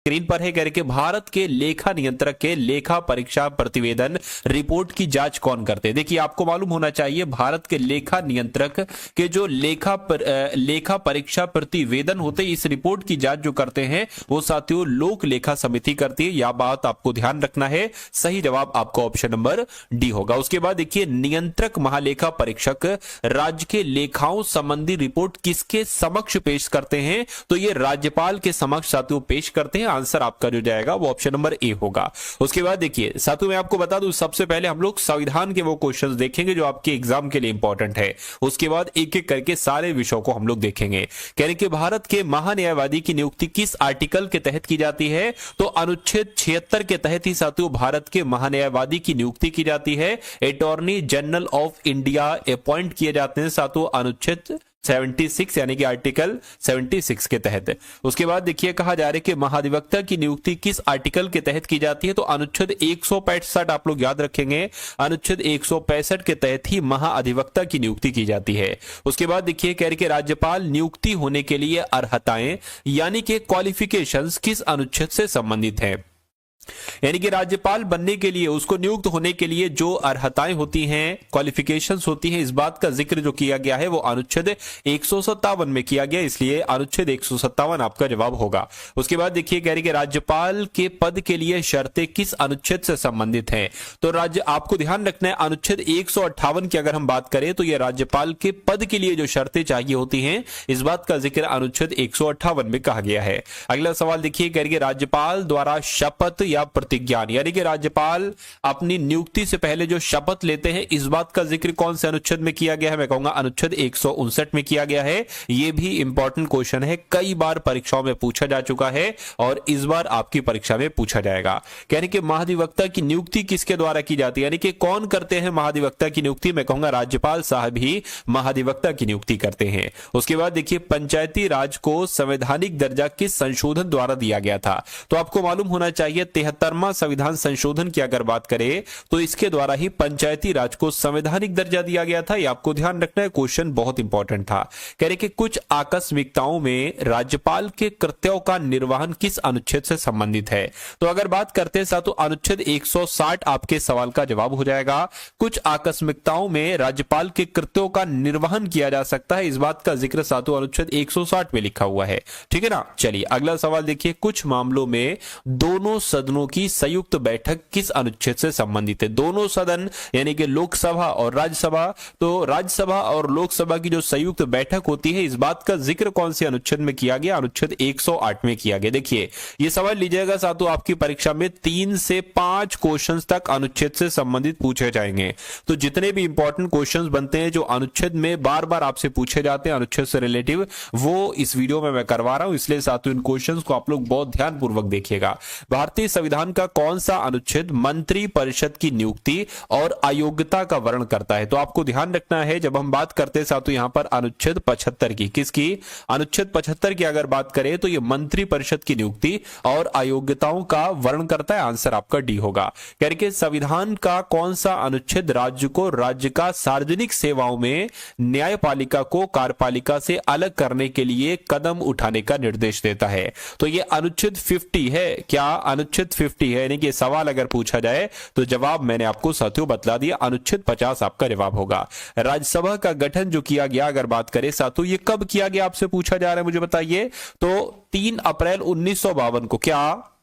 Screen पर है, कह रहे कि भारत के लेखा नियंत्रक के लेखा परीक्षा प्रतिवेदन रिपोर्ट की जांच कौन करते हैं। देखिए आपको मालूम होना चाहिए भारत के लेखा नियंत्रक के जो लेखा परीक्षा प्रतिवेदन होते हैं, इस रिपोर्ट की जांच जो करते हैं वो साथियों लोक लेखा समिति करती है। यह बात आपको ध्यान रखना है। सही जवाब आपका ऑप्शन नंबर डी होगा। उसके बाद देखिए नियंत्रक महालेखा परीक्षक राज्य के लेखाओं संबंधी रिपोर्ट किसके समक्ष पेश करते हैं, तो ये राज्यपाल के समक्ष साथियों पेश करते हैं। आंसर आपका जो जाएगा वो ऑप्शन नंबर ए होगा। उसके बाद देखिए साथियों मैं आपको बता दूं, सबसे पहले हम लोग संविधान के वो क्वेश्चंस देखेंगे जो आपके एग्जाम के लिए इंपॉर्टेंट है। उसके बाद एक एक करके सारे विषयों को हम लोग देखेंगे। कह रहे कि भारत के महान्यायवादी की नियुक्ति किस आर्टिकल के तहत की जाती है, तो अनुच्छेद 76 के तहत ही साथियों भारत के महान्यायवादी की नियुक्ति की जाती है। Attorney general of India appoint किए जाते हैं साथियों अनुच्छेद 76 यानी कि आर्टिकल 76 के तहत। उसके बाद देखिए कहा जा रहा है कि महाधिवक्ता की नियुक्ति किस आर्टिकल के तहत की जाती है, तो अनुच्छेद 165 आप लोग याद रखेंगे, अनुच्छेद 165 के तहत ही महाअधिवक्ता की नियुक्ति की जाती है। उसके बाद देखिए कह रहे कि राज्यपाल नियुक्ति होने के लिए अर्हताएं यानी कि क्वालिफिकेशंस किस अनुच्छेद से संबंधित है। यानी कि राज्यपाल बनने के लिए, उसको नियुक्त होने के लिए जो अर्हताएं होती हैं, क्वालिफिकेशंस होती हैं, इस बात का जिक्र जो किया गया है वो अनुच्छेद 157 में किया गया, इसलिए अनुच्छेद 157 आपका जवाब होगा। उसके बाद देखिए कह रहे कि राज्यपाल के पद के लिए शर्तें किस अनुच्छेद से संबंधित हैं, तो राज्य आपको ध्यान रखना है अनुच्छेद 158 की अगर हम बात करें तो ये राज्यपाल के पद के लिए जो शर्तें चाहिए होती हैं, इस बात का जिक्र अनुच्छेद 158 में कहा गया है। अगला सवाल देखिए कह रहे कि राज्यपाल द्वारा शपथ या प्रतिज्ञान, यानी कि राज्यपाल अपनी नियुक्ति से पहले जो शपथ लेते हैं, इस बात का जिक्र कौन से अनुच्छेद में किया गया है, मैं कहूंगा अनुच्छेद 159 में किया गया है। यह भी इंपॉर्टेंट क्वेश्चन है, कई बार परीक्षाओं में पूछा जा चुका है और इस बार आपकी परीक्षा में पूछा जाएगा। कहने कि महाधिवक्ता की नियुक्ति किसके द्वारा की जाती है, यानी कि कौन करते हैं महाधिवक्ता की नियुक्ति, मैं कहूंगा राज्यपाल साहब ही महाधिवक्ता की नियुक्ति करते हैं। उसके बाद देखिए पंचायती राज को संवैधानिक दर्जा किस संशोधन द्वारा दिया गया था, तो आपको मालूम होना चाहिए 73वां संविधान संशोधन की अगर बात करें तो इसके द्वारा ही पंचायती राज को संवैधानिक दर्जा दिया गया था। यह आपको ध्यान रखना है, क्वेश्चन बहुत इंपॉर्टेंट था। कह रहे कि कुछ आकस्मिकताओं में राज्यपाल के कर्तव्यों का निर्वहन किस अनुच्छेद से संबंधित है, तो अगर बात करते हैं तो अनुच्छेद 160 आपके सवाल का जवाब हो जाएगा। कुछ आकस्मिकताओं में राज्यपाल के कर्तव्यों का निर्वहन किया जा सकता है, इस बात का जिक्र सातों अनुच्छेद 160 में लिखा हुआ है, ठीक है ना। चलिए अगला सवाल देखिए, कुछ मामलों में दोनों सदनों की संयुक्त बैठक किस अनुच्छेद से संबंधित है। दोनों सदन यानी कि लोकसभा और राज्यसभा, तो राज्यसभा और लोकसभा की जो संयुक्त बैठक होती है, इस बात का जिक्र कौन से अनुच्छेद में किया गया, अनुच्छेद 108 में किया गया। देखिए ये सवाल लीजिएगा साथियों, आपकी परीक्षा में 3 से 5 क्वेश्चंस तक अनुच्छेद से संबंधित पूछे जाएंगे। तो जितने भी इंपॉर्टेंट क्वेश्चंस बनते हैं जो अनुच्छेद में बार बार आपसे पूछे जाते हैं अनुच्छेद से रिलेटिव, वो इस वीडियो में मैं करवा रहा हूं, इसलिए साथियों इन क्वेश्चंस को आप लोग बहुत ध्यानपूर्वक देखिएगा। भारतीय संविधान का कौन सा अनुच्छेद मंत्री परिषद की नियुक्ति और अयोग्यता का वर्णन करता है, तो आपको ध्यान रखना है जब हम बात करते हैं साथियों यहां पर अनुच्छेद 75 की, किसकी, अनुच्छेद 75 की अगर बात करें तो ये मंत्री परिषद की नियुक्ति और अयोग्यताओं का वर्णन करता है। आंसर आपका डी होगा। कह रहे कि संविधान का कौन सा अनुच्छेद राज्य को राज्य का सार्वजनिक सेवाओं में न्यायपालिका को कार्यपालिका से अलग करने के लिए कदम उठाने का निर्देश देता है, तो ये अनुच्छेद 50 है। क्या अनुच्छेद 50 है, यानी कि सवाल अगर पूछा जाए तो जवाब मैंने आपको साथियों बतला दिया, अनुच्छेद 50 आपका जवाब होगा। राज्यसभा का गठन जो किया गया अगर बात करें साथियों, ये कब किया गया आपसे पूछा जा रहा है, मुझे बताइए, तो 3 अप्रैल 1952 को, क्या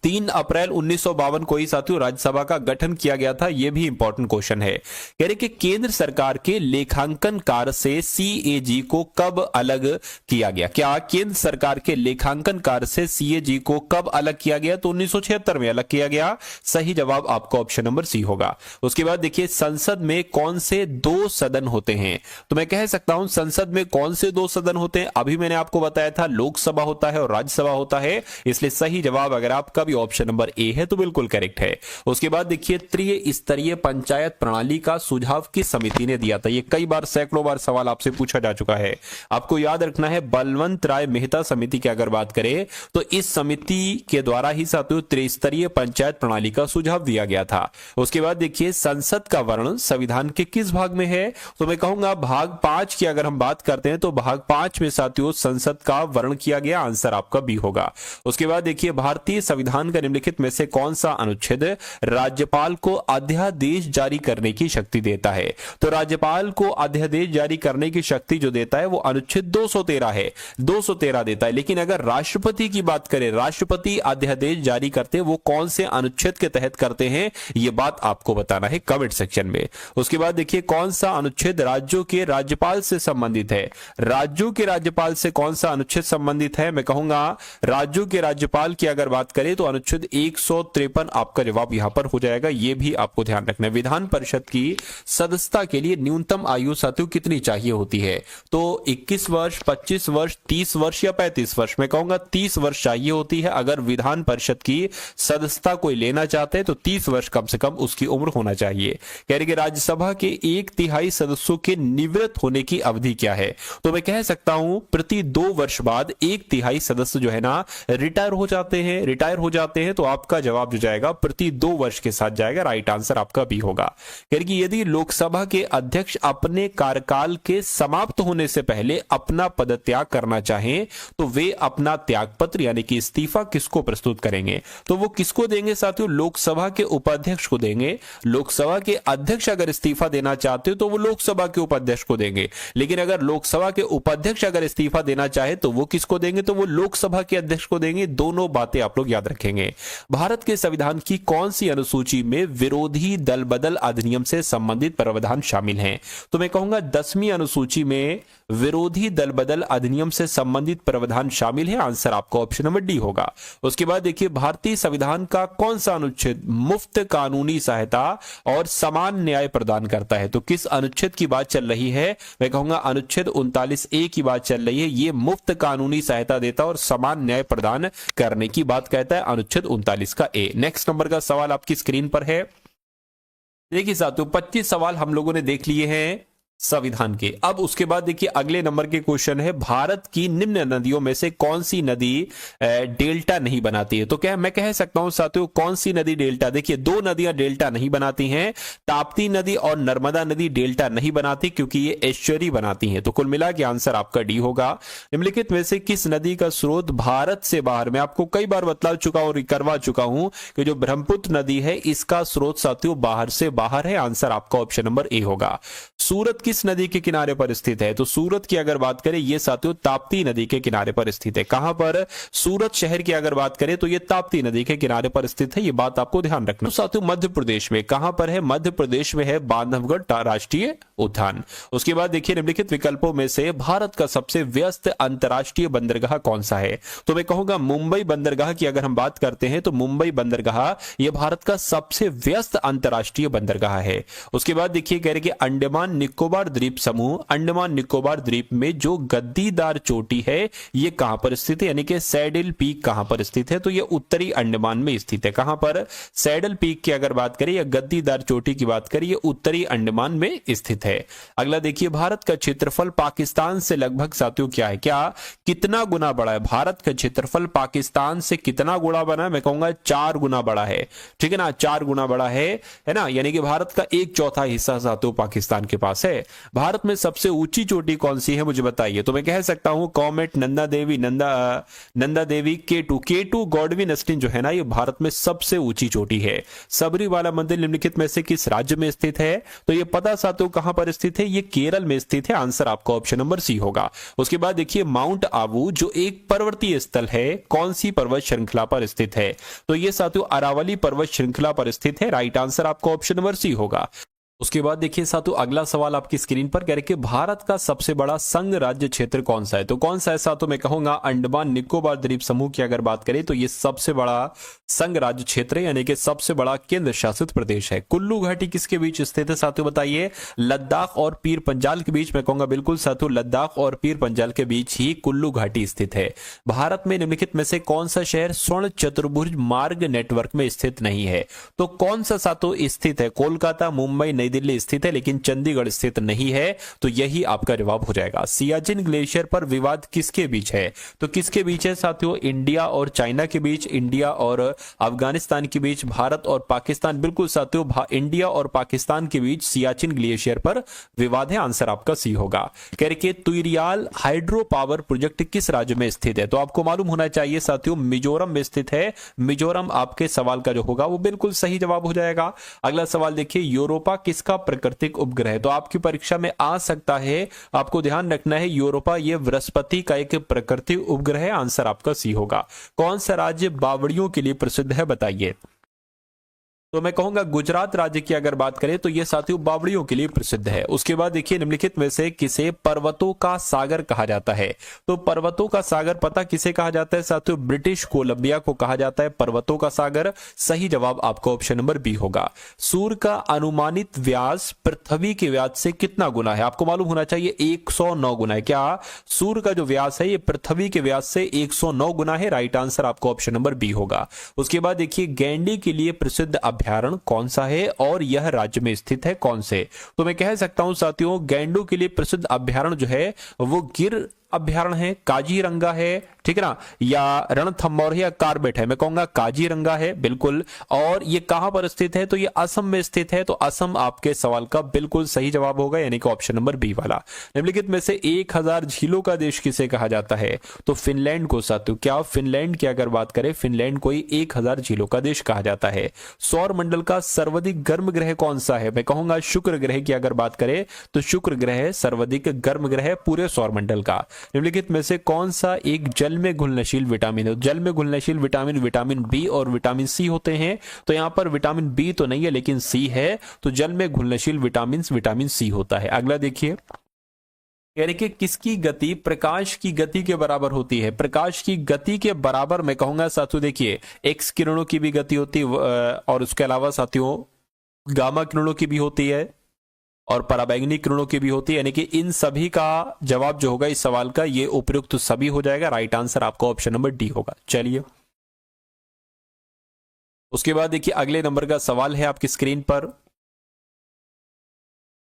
3 अप्रैल 1952 को ही साथियों राज्यसभा का गठन किया गया था। यह भी इंपॉर्टेंट क्वेश्चन है। कह रहे कि केंद्र सरकार के लेखांकन कार्य से सीएजी को कब अलग किया गया, क्या केंद्र सरकार के लेखांकन कार्य से सीएजी को कब अलग किया गया, तो 1976 में अलग किया गया। सही जवाब आपका ऑप्शन नंबर सी होगा। उसके बाद देखिए संसद में कौन से 2 सदन होते हैं, तो मैं कह सकता हूं संसद में कौन से 2 सदन होते हैं, अभी मैंने आपको बताया था लोकसभा होता है और राज्यसभा होता है, इसलिए सही जवाब अगर आपका भी ऑप्शन नंबर ए है, तो बिल्कुल करेक्ट है। उसके बाद देखिए त्रिस्तरीय पंचायत प्रणाली का सुझाव किस समिति ने दिया था? ये कई बार सैकड़ों बार सवाल आपसे पूछा जा चुका है, आपको याद रखना है। बलवंत राय मेहता समिति की अगर बात करें तो इस समिति के द्वारा ही साथियों त्रिस्तरीय पंचायत प्रणाली का सुझाव दिया गया था। उसके बाद देखिए संसद का वर्णन संविधान के किस भाग में है? तो मैं कहूंगा भाग 5 की अगर हम बात करते हैं तो भाग 5 में साथियों संसद का वर्णन किया गया, आंसर आपका बी होगा। उसके बाद देखिए भारतीय संविधान का निम्नलिखित में से कौन सा अनुच्छेद राज्यपाल को अध्यादेश जारी करने की शक्ति देता है? तो राज्यपाल को अध्यादेश जारी करने की शक्ति जो देता है वो अनुच्छेद 213 है, 213 देता है। लेकिन अगर राष्ट्रपति की बात करें, राष्ट्रपति अध्यादेश जारी करते हैं वो कौन से अनुच्छेद के तहत करते हैं, ये बात आपको बताना है कमेंट सेक्शन में। उसके बाद देखिए कौन सा अनुच्छेद राज्यों के राज्यपाल से संबंधित है? राज्यों के राज्यपाल से कौन सा अनुच्छेद संबंधित है? मैं कहूंगा राज्यों के राज्यपाल की अगर बात करें तो अनुच्छेद 153 आपका जवाब यहां पर हो जाएगा, यह भी आपको ध्यान रखना है। विधान परिषद की सदस्यता के लिए न्यूनतम आयु साथियों कितनी चाहिए होती है? तो 21 वर्ष, 25 वर्ष, 30 वर्ष या 35 वर्ष? मैं कहूंगा 30 वर्ष चाहिए होती है। अगर विधान परिषद की सदस्यता कोई लेना चाहते हैं तो 30 वर्ष कम से कम उसकी उम्र होना चाहिए। कह रहे कि राज्यसभा के 1/3 सदस्यों के निवृत्त होने की अवधि क्या है? तो मैं कह सकता हूं प्रति 2 वर्ष बाद 1/3 सदस्य जो है ना रिटायर हो जाते हैं, रिटायर हो जाते हैं। तो आपका जवाब जो जाएगा प्रति 2 वर्ष के साथ जाएगा, राइट आंसर आपका भी होगा। कह रहे कि यदि लोकसभा के अध्यक्ष अपने कार्यकाल के समाप्त होने से पहले अपना पदत्याग करना चाहें तो वे अपना त्यागपत्र यानी कि इस्तीफा किसको प्रस्तुत करेंगे? तो वो किसको देंगे साथियों? लोकसभा के उपाध्यक्ष को देंगे। लोकसभा के अध्यक्ष अगर इस्तीफा देना चाहते हो तो वो लोकसभा के उपाध्यक्ष को देंगे, लेकिन अगर लोकसभा के उपाध्यक्ष अगर इस्तीफा देना चाहे तो वो किसको देंगे? तो वो लोकसभा के अध्यक्ष को देंगे। दोनों बातें आप लोग याद रखेंगे। भारत के संविधान की कौन सी अनुसूची में विरोधी दल बदल अधिनियम से संबंधित प्रावधान शामिल हैं? तो मैं कहूंगा 10वीं अनुसूची में विरोधी दल बदल अधिनियम से संबंधित प्रावधान शामिल है, आंसर आपका ऑप्शन नंबर डी होगा। उसके बाद देखिए भारतीय संविधान का कौन सा अनुच्छेद मुफ्त कानूनी सहायता और समान न्याय प्रदान करता है? तो किस अनुच्छेद की बात चल रही है? मैं कहूंगा अनुच्छेद 39A की बात चल रही है। ये मुफ्त कानूनी सहायता देता और समान न्याय प्रदान करने की बात कहता है, अनुच्छेद 39 का ए। नेक्स्ट नंबर का सवाल आपकी स्क्रीन पर है। देखिए साथियों 25 सवाल हम लोगों ने देख लिए हैं संविधान के। अब उसके बाद देखिए अगले नंबर के क्वेश्चन है भारत की निम्न नदियों में से कौन सी नदी डेल्टा नहीं बनाती है? तो क्या मैं कह सकता हूं साथियों कौन सी नदी डेल्टा? देखिए 2 नदियां डेल्टा नहीं बनाती हैं, ताप्ती नदी और नर्मदा नदी डेल्टा नहीं बनाती क्योंकि ये एस्चुअरी बनाती हैं। तो कुल मिला के आंसर आपका डी होगा। निम्नलिखित में से किस नदी का स्रोत भारत से बाहर? मैं आपको कई बार बतला चुका हूं, करवा चुका हूं कि जो ब्रह्मपुत्र नदी है इसका स्रोत साथियों बाहर से बाहर है, आंसर आपका ऑप्शन नंबर ए होगा। सूरत किस नदी के किनारे पर स्थित है? तो सूरत की अगर बात करें ये साथियों ताप्ती नदी के किनारे पर स्थित है। कहां पर? सूरत शहर की अगर बात करें तो ये ताप्ती नदी के किनारे पर स्थित है, ये बात आपको ध्यान रखना। तो साथियों मध्य प्रदेश में कहां पर है? मध्य प्रदेश में है बांधवगढ़ राष्ट्रीय उद्यान। उसके बाद देखिए निम्नलिखित विकल्पों में से भारत का सबसे व्यस्त अंतरराष्ट्रीय बंदरगाह कौन सा है? तो मैं कहूंगा मुंबई बंदरगाह की अगर हम बात करते हैं तो मुंबई बंदरगाह यह भारत का सबसे व्यस्त अंतरराष्ट्रीय बंदरगाह है। उसके बाद देखिए कह रहे कि अंडमान निकोबार द्वीप समूह, अंडमान निकोबार द्वीप में जो गद्दीदार चोटी है ये कहां पर स्थित है, यानी कि सैडल पीक कहां पर स्थित है? तो ये उत्तरी अंडमान में स्थित है। कहां पर? सैडल पीक की अगर बात करें या गद्दीदार चोटी की बात करें ये उत्तरी अंडमान में स्थित है। अगला देखिए भारत का क्षेत्रफल पाकिस्तान से लगभग साथियों क्या है? क्या कितना गुना बड़ा है? भारत का क्षेत्रफल पाकिस्तान से कितना गुना बना है? मैं कहूंगा 4 गुना बड़ा है, ठीक है ना, 4 गुना बड़ा है ना, यानी कि भारत का 1/4 हिस्सा साथियों पाकिस्तान के पास है। भारत में सबसे ऊंची चोटी कौन सी है मुझे बताइए? तो मैं कह सकता हूं comet, Nanda Devi, केटू Godwin Austin जो है ना ये भारत में सबसे ऊंची चोटी है। सबरीवाला मंदिर निम्नलिखित में से किस राज्य में स्थित है? तो ये पता साथियों कहां पर स्थित है? ये केरल में स्थित है, आंसर आपका ऑप्शन नंबर सी होगा। उसके बाद देखिए माउंट आबू जो एक पर्वतीय स्थल है कौन सी पर्वत श्रृंखला पर स्थित है? तो ये साथियों अरावली पर्वत श्रृंखला पर स्थित है, राइट आंसर आपका ऑप्शन नंबर सी होगा। उसके बाद देखिए साथियों अगला सवाल आपकी स्क्रीन पर कह रहे कि भारत का सबसे बड़ा संघ राज्य क्षेत्र कौन सा है। तो कौन सा है साथियों, मैं कहूंगा अंडमान निकोबार द्वीप समूह की अगर बात करें तो ये सबसे बड़ा संघ राज्य क्षेत्र है, यानी कि सबसे बड़ा केंद्र शासित प्रदेश है। कुल्लू घाटी किसके बीच स्थित है साथियों बताइए, लद्दाख और पीर पंजाल के बीच। मैं कहूंगा बिल्कुल साथियों लद्दाख और पीर पंजाल के बीच ही कुल्लू घाटी स्थित है। भारत में निम्नलिखित में से कौन सा शहर स्वर्ण चतुर्भुज मार्ग नेटवर्क में स्थित नहीं है। तो कौन सा साथियों स्थित है, कोलकाता, मुंबई, नई दिल्ली स्थित है लेकिन चंडीगढ़ स्थित नहीं है। तो यही आपका जवाब हो जाएगा। सियाचिन ग्लेशियर पर विवाद किसके बीच है। तो किसके बीच है साथियों, इंडिया और चाइना के बीच, इंडिया और अफगानिस्तान के बीच, भारत और पाकिस्तान। बिल्कुल साथियों इंडिया और पाकिस्तान के बीच सियाचिन ग्लेशियर पर विवाद है। आंसर आपका सी होगा। कह रहे कि तुइरियाल हाइड्रो पावर प्रोजेक्ट किस राज्य में स्थित है। तो आपको मालूम होना चाहिए साथियों मिजोरम में स्थित है। मिजोरम आपके सवाल का जो होगा वो बिल्कुल सही जवाब हो जाएगा। अगला सवाल देखिए, यूरोपा किसका प्राकृतिक उपग्रह है। तो आपकी परीक्षा में आ सकता है, आपको ध्यान रखना है यूरोपा ये बृहस्पति का एक प्राकृतिक उपग्रह है। आंसर आपका सी होगा। कौन सा राज्य बावड़ियों के लिए प्रसिद्ध है बताइए। तो मैं कहूंगा गुजरात राज्य की अगर बात करें तो यह साथियों बावड़ियों के लिए प्रसिद्ध है। उसके बाद देखिए निम्नलिखित में से किसे पर्वतों का सागर कहा जाता है। तो पर्वतों का सागर पता किसे कहा जाता है साथियों, ब्रिटिश कोलंबिया को कहा जाता है पर्वतों का सागर। सही जवाब आपका ऑप्शन नंबर बी होगा। सूर्य का अनुमानित व्यास पृथ्वी के व्यास से कितना गुना है। आपको मालूम होना चाहिए 109 गुना है। क्या सूर्य का जो व्यास है ये पृथ्वी के व्यास से 109 गुना है। राइट आंसर आपका ऑप्शन नंबर बी होगा। उसके बाद देखिए गैंडे के लिए प्रसिद्ध अभ्यारण्य कौन सा है और यह राज्य में स्थित है कौन से। तो मैं कह सकता हूं साथियों गैंडों के लिए प्रसिद्ध अभ्यारण्य जो है वो गिर अभ्यारण्य है, काजीरंगा है, ठीक है ना, या रणथंभौर है या कार्बेट है। मैं कहूंगा काजीरंगा है बिल्कुल। और ये कहां पर स्थित है, तो ये असम में स्थित है। तो असम आपके सवाल का बिल्कुल सही जवाब होगा, यानी कि ऑप्शन नंबर बी वाला। निम्नलिखित में से 1000 झीलों का देश किसे कहा जाता है। तो फिनलैंड को साथियों। क्या फिनलैंड की अगर बात करें, फिनलैंड को 1000 झीलों का देश कहा जाता है। सौर मंडल का सर्वाधिक गर्म ग्रह कौन सा है। मैं कहूंगा शुक्र ग्रह की अगर बात करें तो शुक्र ग्रह सर्वाधिक गर्म ग्रह पूरे सौर मंडल का। निम्नलिखित में से कौन सा एक जल में घुलनशील विटामिन है। जल में घुलनशील विटामिन विटामिन बी और विटामिन सी होते हैं। तो यहां पर विटामिन बी तो नहीं है लेकिन सी है। तो जल में घुलनशील विटामिन सी होता है। अगला देखिए कह रहे कि किसकी गति प्रकाश की गति के बराबर होती है। प्रकाश की गति के बराबर मैं कहूंगा साथियों देखिए एक्स किरणों की भी गति होती है और उसके अलावा साथियों गामा किरणों की भी होती है और पराबैंगनी किरणों की भी होती है। यानी कि इन सभी का जवाब जो होगा इस सवाल का ये उपयुक्त सभी हो जाएगा। राइट आंसर आपका ऑप्शन नंबर डी होगा। चलिए उसके बाद देखिए अगले नंबर का सवाल है आपकी स्क्रीन पर।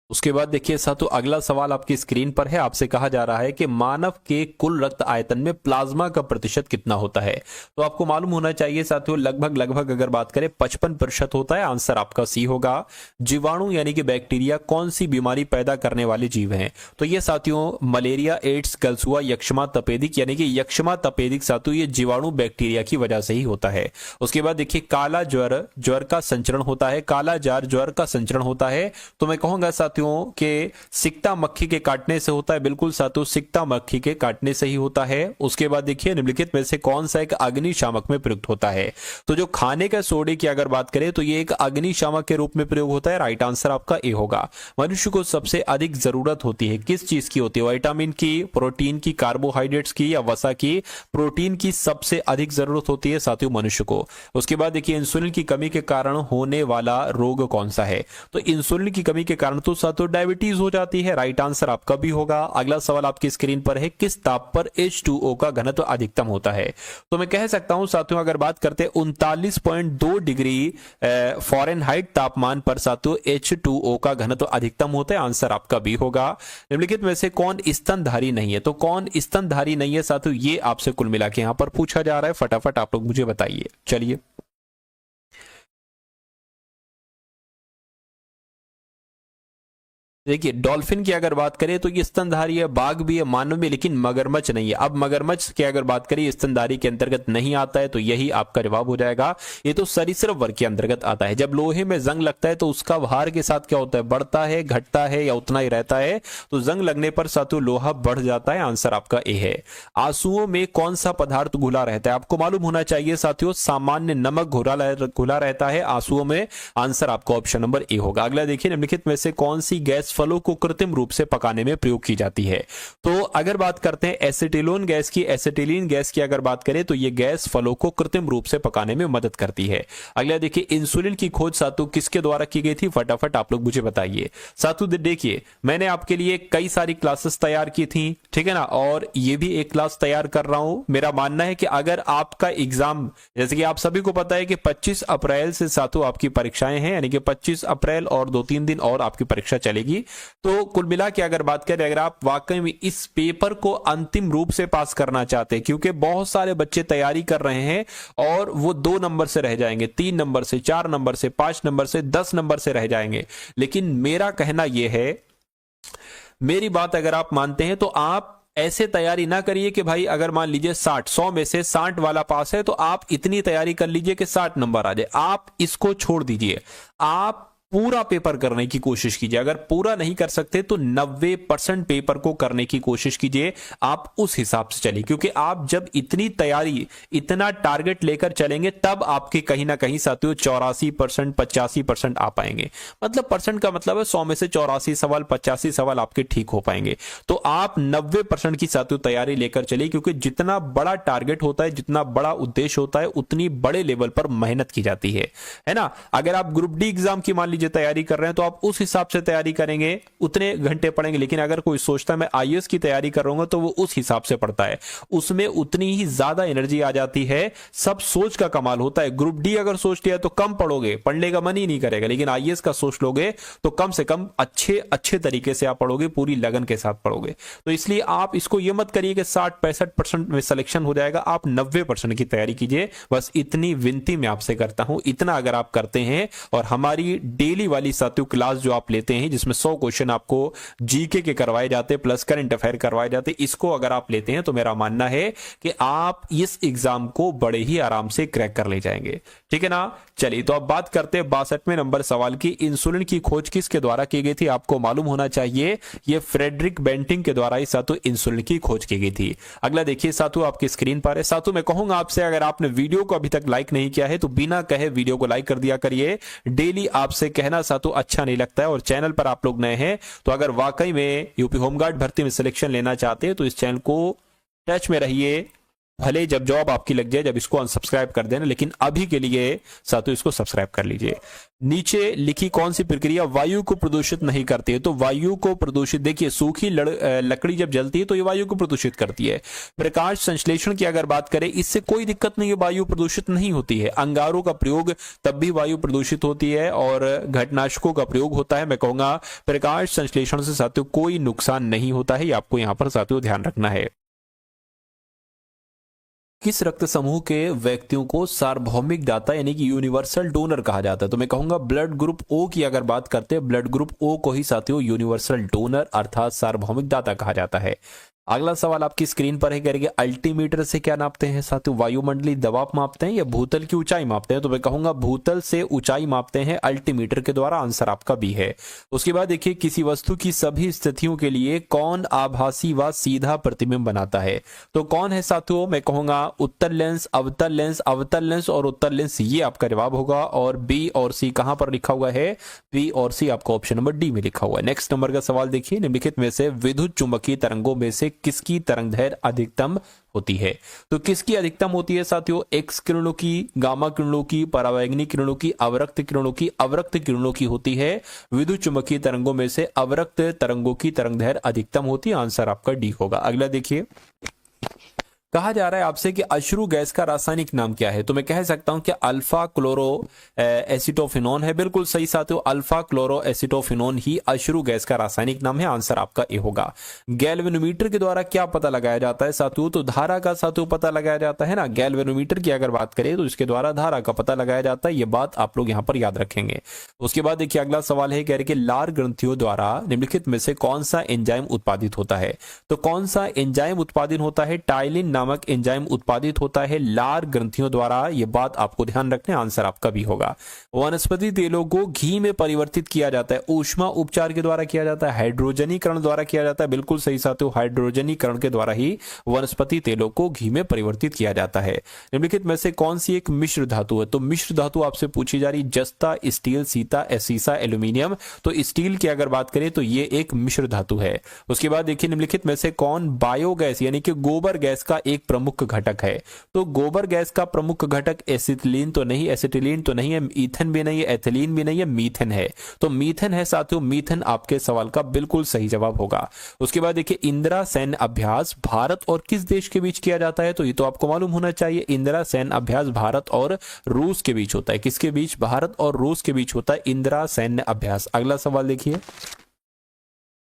उसके बाद देखिए साथियों अगला सवाल आपकी स्क्रीन पर है। आपसे कहा जा रहा है कि मानव के कुल रक्त आयतन में प्लाज्मा का प्रतिशत कितना होता है। तो आपको मालूम होना चाहिए साथियों लगभग अगर बात करें 55% होता है। आंसर आपका सी होगा। जीवाणु यानी कि बैक्टीरिया कौन सी बीमारी पैदा करने वाले जीव हैं। तो ये साथियों मलेरिया, एड्स, गलसुआ, यक्षमा, तपेदिक यानी कि यक्षमा तपेदिक साथियों ये जीवाणु बैक्टीरिया की वजह से ही होता है। उसके बाद देखिए काला ज्वर का संचरण होता है। काला जार ज्वर का संचरण होता है। तो मैं कहूंगा साथियों के सिकता मक्खी के काटने से होता है। बिल्कुल साथियों सिकता मक्खी के काटने से ही होता है। उसके बाद देखिए निम्नलिखित में से कौन सा एक अग्निशामक में प्रयुक्त होता है। तो जो खाने का सोडे की अगर बात करें तो ये एक अग्निशामक के रूप में प्रयोग होता है। राइट आंसर आपका ए होगा। मनुष्य को सबसे अधिक जरूरत होती है किस चीज की होती है। विटामिन की, प्रोटीन की, कार्बोहाइड्रेट्स की या वसा की। प्रोटीन की सबसे अधिक जरूरत होती है साथियों मनुष्य को। उसके बाद देखिए इंसुलिन की कमी के कारण होने वाला रोग कौन सा है। तो इंसुलिन की कमी के कारण तो तो डायबिटीज हो जाती है। राइट आंसर आपका भी होगा। अगला सवाल आपकी स्क्रीन पर है किस ताप पर H2O का घनत्व अधिकतम होता है। तो मैं कह सकता हूं साथियों अगर बात करते हैं 39.2 डिग्री फ़ारेनहाइट तापमान पर साथियों H2O का घनत्व अधिकतम होता है। आंसर आपका भी होगा। निम्नलिखित में से कौन स्तनधारी नहीं है। तो कौन स्तनधारी नहीं है साथियों ये आपसे कुल मिला के यहां पर पूछा जा रहा है। फटाफट आप लोग मुझे बताइए। चलिए देखिए डॉल्फिन की अगर बात करें तो ये स्तनधारी है, बाघ भी है, मानव भी, लेकिन मगरमच्छ नहीं है। अब मगरमच्छ की अगर बात करें स्तनधारी के अंतर्गत नहीं आता है, तो यही आपका जवाब हो जाएगा। ये तो सरीसृप वर्ग के अंतर्गत आता है। जब लोहे में जंग लगता है तो उसका भार के साथ क्या होता है, बढ़ता है, घटता है या उतना ही रहता है? तो जंग लगने पर साथियों लोहा बढ़ जाता है। आंसर आपका ए है। आंसुओं में कौन सा पदार्थ घुला रहता है? आपको मालूम होना चाहिए साथियों, सामान्य नमक घुला रहता है आंसुओं में। आंसर आपका ऑप्शन नंबर ए होगा। अगला देखिए, निम्नलिखित में से कौन सी गैस फलों को कृत्रिम रूप से पकाने में प्रयोग की जाती है? तो अगर बात करते हैं एसिटिलोन गैस की, एसिटिलीन गैस की अगर बात करें तो यह गैस फलों को कृत्रिम रूप से पकाने में मदद करती है। अगला देखिए, इंसुलिन की खोज सातु किसके द्वारा की गई थी? फटाफट आप लोग मुझे बताइए। सातु देखिए, मैंने आपके लिए कई सारी क्लासेस तैयार की थी, ठीक है ना, और ये भी एक क्लास तैयार कर रहा हूं। मेरा मानना है कि अगर आपका एग्जाम, जैसे कि आप सभी को पता है कि 25 अप्रैल से सातु आपकी परीक्षाएं हैं, यानी कि 25 अप्रैल और 2-3 दिन और आपकी परीक्षा चलेगी। तो कुल मिला के अगर बात करें, अगर आप वाकई में इस पेपर को अंतिम रूप से पास करना चाहते हैं, क्योंकि बहुत सारे बच्चे तैयारी कर रहे हैं और वो 2 नंबर से रह जाएंगे, 3 नंबर से, 4 नंबर से, 5 नंबर से, 10 नंबर से रह जाएंगे। लेकिन मेरा कहना यह है, मेरी बात अगर आप मानते हैं तो आप ऐसे तैयारी ना करिए कि भाई अगर मान लीजिए 100 में से 60 वाला पास है तो आप इतनी तैयारी कर लीजिए कि 60 नंबर आ जाए। आप इसको छोड़ दीजिए, आप पूरा पेपर करने की कोशिश कीजिए। अगर पूरा नहीं कर सकते तो 90% पेपर को करने की कोशिश कीजिए। आप उस हिसाब से चलिए, क्योंकि आप जब इतनी तैयारी, इतना टारगेट लेकर चलेंगे तब आपके कहीं ना कहीं साथियों 84%, 85% आ पाएंगे। मतलब परसेंट का मतलब है 100 में से 84 सवाल, 85 सवाल आपके ठीक हो पाएंगे। तो आप 90% की साथियों तैयारी लेकर चलिए, क्योंकि जितना बड़ा टारगेट होता है, जितना बड़ा उद्देश्य होता है, उतनी बड़े लेवल पर मेहनत की जाती है ना। अगर आप ग्रुप डी एग्जाम की मान तैयारी कर रहे हैं तो आप उस हिसाब से तैयारी करेंगे, उतने घंटे पढ़ेंगे। लेकिन अगर कोई सोचता है मैं आईएएस की तैयारी कर रहा हूं तो वो उस हिसाब से पढ़ता है, उसमें उतनी ही ज्यादा एनर्जी आ जाती है। सब सोच का कमाल होता है। ग्रुप डी अगर सोच लिया तो कम पढ़ोगे, पढ़ने का मन ही नहीं करेगा, लेकिन आईएएस का सोच लोगे तो कम से कम अच्छे तरीके से आप पढ़ोगे, पूरी लगन के साथ पढ़ोगे। तो इसलिए आप इसको ये मत करिए कि 60-65% में सिलेक्शन हो जाएगा। आप 90% की तैयारी कीजिए। बस इतनी विनती मैं आपसे करता हूं। इतना अगर आप करते हैं और हमारी डेली वाली साथियों क्लास जो आप लेते हैं, जिसमें 100 क्वेश्चन आपको जीके के करवाए जाते हैं प्लस करंट अफेयर करवाए जाते हैं, इसको अगर आप लेते हैं तो मेरा मानना है कि आप इस एग्जाम को बड़े ही आराम से क्रैक कर ले जाएंगे। ठीक है ना। चलिए, तो अब बात करते हैं 62वें नंबर सवाल की। इंसुलिन की खोज किसके द्वारा की गई थी? आपको मालूम होना चाहिए, यह फ्रेडरिक बेंटिंग के द्वारा ही साथियों इंसुलिन की खोज की गई थी। अगला देखिए साथियों, आपकी स्क्रीन पर है। साथियों मैं कहूंगा आपसे, अगर आपने वीडियो को अभी तक लाइक नहीं किया है तो बिना कहे वीडियो को लाइक कर दिया करिए। डेली आपसे कहना साथियों अच्छा नहीं लगता है। और चैनल पर आप लोग नए हैं तो अगर वाकई में यूपी होमगार्ड भर्ती में सिलेक्शन लेना चाहते हैं तो इस चैनल को टच में रहिए। भले जब जॉब आपकी लग जाए, जब इसको अनसब्सक्राइब कर देना, लेकिन अभी के लिए साथियों इसको सब्सक्राइब कर लीजिए। नीचे लिखी कौन सी प्रक्रिया वायु को प्रदूषित नहीं करती है? तो वायु को प्रदूषित, देखिए सूखी लकड़ी जब जलती है तो ये वायु को प्रदूषित करती है। प्रकाश संश्लेषण की अगर बात करें, इससे कोई दिक्कत नहीं है, वायु प्रदूषित नहीं होती है। अंगारों का प्रयोग तब भी वायु प्रदूषित होती है और घटनाशकों का प्रयोग होता है। मैं कहूंगा प्रकाश संश्लेषण से साथियों कोई नुकसान नहीं होता है। ये आपको यहां पर साथियों ध्यान रखना है। किस रक्त समूह के व्यक्तियों को सार्वभौमिक दाता यानी कि यूनिवर्सल डोनर कहा जाता है? तो मैं कहूंगा ब्लड ग्रुप ओ की अगर बात करते हैं, ब्लड ग्रुप ओ को ही साथियों यूनिवर्सल डोनर अर्थात सार्वभौमिक दाता कहा जाता है। अगला सवाल आपकी स्क्रीन पर है, करेंगे अल्टीमीटर से क्या नापते हैं साथियों? वायुमंडलीय दबाव मापते हैं या भूतल की ऊंचाई मापते हैं? तो मैं कहूंगा भूतल से ऊंचाई मापते हैं अल्टीमीटर के द्वारा। आंसर आपका बी है। उसके बाद देखिए, किसी वस्तु की सभी स्थितियों के लिए कौन आभासी व सीधा प्रतिबिंब बनाता है? तो कौन है साथियों? मैं कहूंगा उत्तल लेंस, अवतल लेंस, अवतल लेंस और उत्तल लेंस, ये आपका जवाब होगा। और बी और सी कहां पर लिखा हुआ है? बी और सी आपका ऑप्शन नंबर डी में लिखा हुआ है। नेक्स्ट नंबर का सवाल देखिए, निम्नलिखित में से विद्युत चुंबकीय तरंगों में से किसकी तरंग दैर्घ्य अधिकतम होती है? तो किसकी अधिकतम होती है साथियों? एक्स किरणों की, गामा किरणों की, परावैंगनी किरणों की, अवरक्त किरणों की? अवरक्त किरणों की होती है। विद्युत चुंबकीय तरंगों में से अवरक्त तरंगों की तरंग दैर्घ्य अधिकतम होती है। आंसर आपका डी होगा। अगला देखिए, कहा जा रहा है आपसे कि अश्रु गैस का रासायनिक नाम क्या है, तो मैं कह सकता हूं कि अल्फा क्लोरो एसिटोफिनोन है। बिल्कुल सही साथियों, अल्फा क्लोरो एसिटोफिनोन ही अश्रु गैस का रासायनिक नाम है। आंसर आपका ए होगा। गैल्वेनोमीटर के द्वारा क्या पता लगाया जाता है साथियों, तो धारा का साथियों पता लगाया जाता है ना। गैल्वेनोमीटर की अगर बात करें तो इसके द्वारा धारा का पता लगाया जाता है, ये बात आप लोग यहां पर याद रखेंगे। उसके बाद देखिए अगला सवाल है, कह रहे कि लार ग्रंथियों द्वारा निम्नलिखित में से कौन सा एंजाइम उत्पादित होता है, तो कौन सा एंजाइम उत्पादित होता है, टाइलिन नामक एंजाइम उत्पादित होता है लार ग्रंथियों द्वारा, यह बात आपको ध्यान रखना है। आंसर आपका भी होगा। वनस्पति तेलों को घी में परिवर्तित किया जाता है, ऊष्मा उपचार के द्वारा किया जाता है, हाइड्रोजनीकरण द्वारा किया जाता है। बिल्कुल सही साथियों, हाइड्रोजनीकरण के द्वारा ही वनस्पति तेलों को घी में परिवर्तित किया जाता है। निम्नलिखित में से कौन सी एक मिश्र धातु है, तो मिश्र धातु आपसे पूछी जा रही, जस्ता, स्टील, सीसा, एल्यूमिनियम। तो स्टील की अगर बात करें तो ये एक मिश्र धातु है। उसके बाद देखिए निम्नलिखित में से कौन बायोगैस यानी कि गोबर गैस का एक प्रमुख घटक है, तो गोबर गैस का प्रमुख घटक एसिटिलीन तो नहीं है, ईथन भी नहीं है, एथिलीन भी नहीं है, मीथेन है। तो मीथेन है साथियों, मीथेन आपके सवाल का बिल्कुल सही जवाब होगा। उसके बाद देखिए इंदिरा सैन्य अभ्यास भारत और किस देश के बीच किया जाता है, तो ये तो आपको मालूम होना चाहिए। इंदिरा सैन्य अभ्यास भारत और रूस के बीच होता है। किसके बीच, भारत और रूस के बीच होता है इंदिरा सैन्य अभ्यास। अगला सवाल देखिए,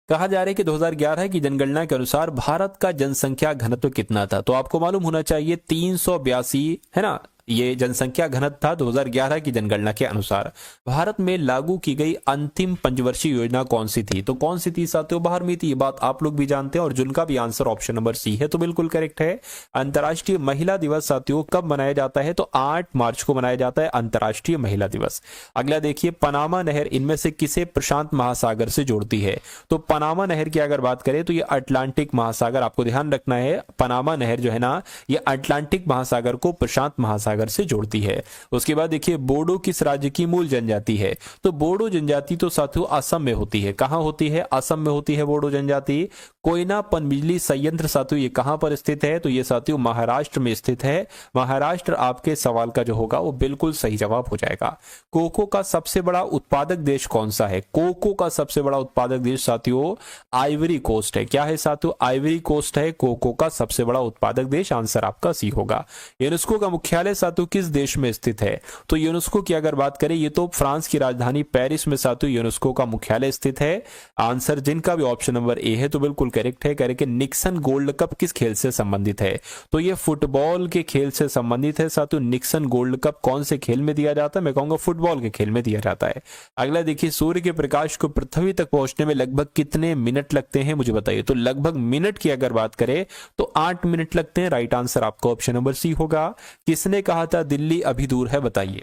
कहा जा रहा है कि 2011 की जनगणना के अनुसार भारत का जनसंख्या घनत्व कितना था, तो आपको मालूम होना चाहिए 382 है ना, ये जनसंख्या घनत्व था 2011 की जनगणना के अनुसार। भारत में लागू की गई अंतिम पंचवर्षीय योजना कौन सी थी, तो कौन सी थी साथियों, 12वीं थी। ये बात आप लोग भी जानते हैं और जिनका भी आंसर ऑप्शन नंबर सी है तो बिल्कुल करेक्ट है। अंतर्राष्ट्रीय महिला दिवस साथियों कब मनाया जाता है, तो 8 मार्च को मनाया जाता है अंतर्राष्ट्रीय महिला दिवस। अगला देखिए, पनामा नहर इनमें से किसे प्रशांत महासागर से जोड़ती है, तो पनामा नहर की अगर बात करें तो ये अटलांटिक महासागर, आपको ध्यान रखना है, पनामा नहर जो है ना ये अटलांटिक महासागर को प्रशांत महासागर से जोड़ती है। उसके बाद देखिए, बोडो किस राज्य की मूल जनजाति है, तो बोडो जनजाति तो साथियों असम में होती है। कहां होती है, असम में होती है बोडो जनजाति। कोयना पनबिजली संयंत्र साथियों ये कहां पर स्थित है, तो ये साथियों महाराष्ट्र में स्थित है। महाराष्ट्र आपके सवाल का जो होगा वो बिल्कुल सही जवाब हो जाएगा। कोको का सबसे बड़ा उत्पादक देश कौन सा है, कोको का सबसे बड़ा उत्पादक देश साथियों आइवरी कोस्ट है। क्या है साथियों, आइवरी कोस्ट है कोको का सबसे बड़ा उत्पादक देश। आंसर आपका सी होगा। यूनेस्को का मुख्यालय साथियों किस देश में स्थित है, तो यूनेस्को की अगर बात करें ये तो फ्रांस की राजधानी पेरिस में साथियों यूनेस्को का मुख्यालय स्थित है। आंसर जिनका भी ऑप्शन नंबर ए है तो बिल्कुल करेक्ट है। कह रहे कि निक्सन गोल्ड कप किस खेल से संबंधित है, तो ये फुटबॉल के खेल से संबंधित है साथियों। निक्सन गोल्ड कप कौन से खेल में दिया जाता है, मैं कहूंगा फुटबॉल के खेल में दिया जाता है। अगला देखिए, सूर्य के प्रकाश को पृथ्वी तक पहुंचने में लगभग कितने मिनट लगते हैं, मुझे बताइए। तो लगभग मिनट की अगर बात करें तो 8 मिनट लगते हैं। राइट आंसर आपका ऑप्शन नंबर सी होगा। किसने कहा था दिल्ली अभी दूर है, बताइए।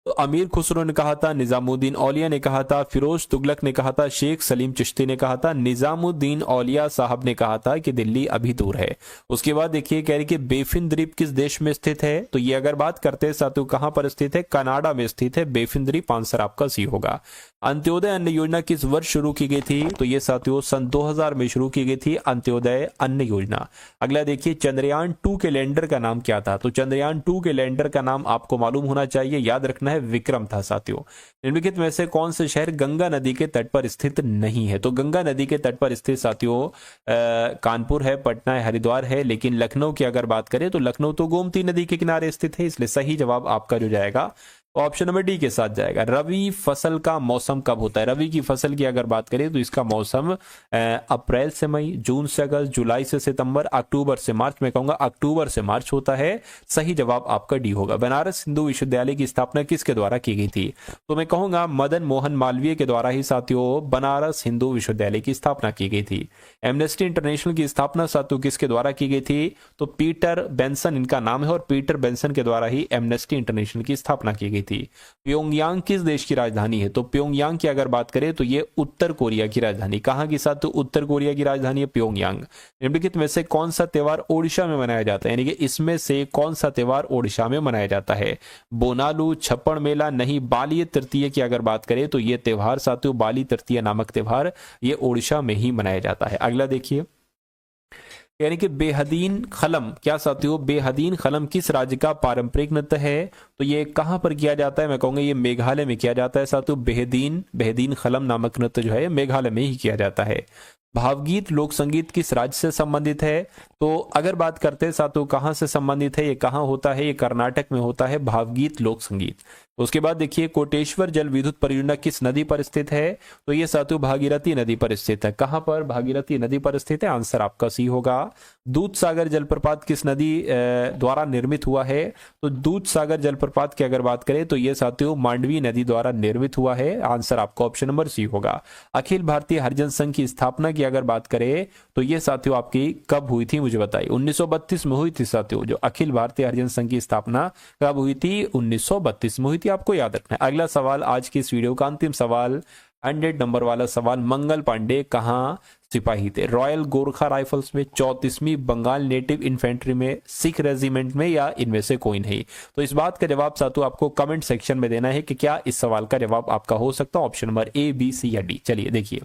तो अमीर खुसरो ने कहा था, निजामुद्दीन औलिया ने कहा था, फिरोज तुगलक ने कहा था, शेख सलीम चिश्ती ने कहा था, निजामुद्दीन औलिया साहब ने कहा था कि दिल्ली अभी दूर है। उसके बाद देखिए, कह रही कि बेफिन द्वीप किस देश में स्थित है, तो ये अगर बात करते हैं साथियों कहां पर स्थित है, कनाडा में स्थित है बेफिन द्वीप। आंसर आपका सी होगा। अंत्योदय अन्न योजना किस वर्ष शुरू की गई थी, तो ये साथियों सन 2000 में शुरू की गई थी अंत्योदय अन्न योजना। अगला देखिए, चंद्रयान 2 के लैंडर का नाम क्या था, तो चंद्रयान 2 के लैंडर का नाम आपको मालूम होना चाहिए, याद रखना है, विक्रम था साथियों। निम्नलिखित में से कौन से शहर गंगा नदी के तट पर स्थित नहीं है, तो गंगा नदी के तट पर स्थित साथियों कानपुर है, पटना है, हरिद्वार है। लेकिन लखनऊ की अगर बात करें तो लखनऊ तो गोमती नदी के किनारे स्थित है, इसलिए सही जवाब आपका जो जाएगा ऑप्शन नंबर डी के साथ जाएगा। रवि फसल का मौसम कब होता है, रवि की फसल की अगर बात करें तो इसका मौसम अप्रैल से मई, जून से अगस्त, जुलाई से सितंबर, अक्टूबर से मार्च, मैं कहूंगा अक्टूबर से मार्च होता है। सही जवाब आपका डी होगा। बनारस हिंदू विश्वविद्यालय की स्थापना किसके द्वारा की गई थी, तो मैं कहूंगा मदन मोहन मालवीय के द्वारा ही साथियों बनारस हिंदू विश्वविद्यालय की स्थापना की गई थी। एमनेस्टी इंटरनेशनल की स्थापना साथियों किसके द्वारा की गई थी, तो पीटर बेंसन इनका नाम है और पीटर बेंसन के द्वारा ही एमनेस्टी इंटरनेशनल की स्थापना की गई थी। प्योंगयांग किस देश की राजधानी है, तो प्योंगयांग की अगर बात करें तो ये उत्तर कोरिया की राजधानी। कहां की साथ, तो उत्तर कोरिया की राजधानी है प्योंगयांग। निम्नलिखित में से कौन सा त्योहार ओडिशा में मनाया जाता है, यानी कि इसमें से कौन सा त्योहार ओडिशा में मनाया जाता है, बोनालू, छप्पड़ मेला, नहीं, बाली तृतीय की अगर बात करें तो ये त्योहार साथियों बाली तृतीय नामक त्योहार ये ओडिशा में ही मनाया जाता है। अगला देखिए, यानी कि बेहदीन खलम, क्या साथियों बेहदीन खलम किस राज्य का पारंपरिक नृत्य है, तो ये कहां पर किया जाता है, मैं कहूंगा ये मेघालय में किया जाता है साथियों। बेहदीन खलम नामक नृत्य जो है मेघालय में ही किया जाता है। भावगीत लोक संगीत किस राज्य से संबंधित है? तो अगर बात करते हैं साथियों कहाँ से संबंधित है, ये कहाँ होता है, ये कर्नाटक में होता है भावगीत लोक संगीत। उसके बाद देखिए कोटेश्वर जल विद्युत परियोजना किस नदी पर स्थित है? तो ये साथियों भागीरथी नदी पर स्थित है। कहां पर? भागीरथी नदी पर स्थित है। आंसर आपका सी होगा। दूध सागर जलप्रपात किस नदी द्वारा निर्मित हुआ है? तो दूध सागर जलप्रपात की अगर बात करें तो ये साथियों मांडवी नदी द्वारा निर्मित हुआ है। आंसर आपका ऑप्शन नंबर सी होगा। अखिल भारतीय हरिजन संघ की स्थापना की अगर बात करें तो ये साथियों आपकी कब हुई थी मुझे बताइए। 1932 में हुई थी साथियों। जो अखिल भारतीय हरिजन संघ की स्थापना कब हुई थी? 1932 में हुई थी। आपको याद रखना है। अगला सवाल आज की इस वीडियो का अंतिम सवाल 100 नंबर वाला सवाल, मंगल पांडे कहां सिपाही थे? रॉयल गोरखा राइफल्स में, 34वीं बंगाल नेटिव इन्फेंट्री में, सिख रेजिमेंट में, या इनमें से कोई नहीं? तो इस बात का जवाब साथियों आपको कमेंट सेक्शन में देना है कि क्या इस सवाल का जवाब आपका हो सकता है ऑप्शन नंबर ए, बी, सी या डी। चलिए देखिए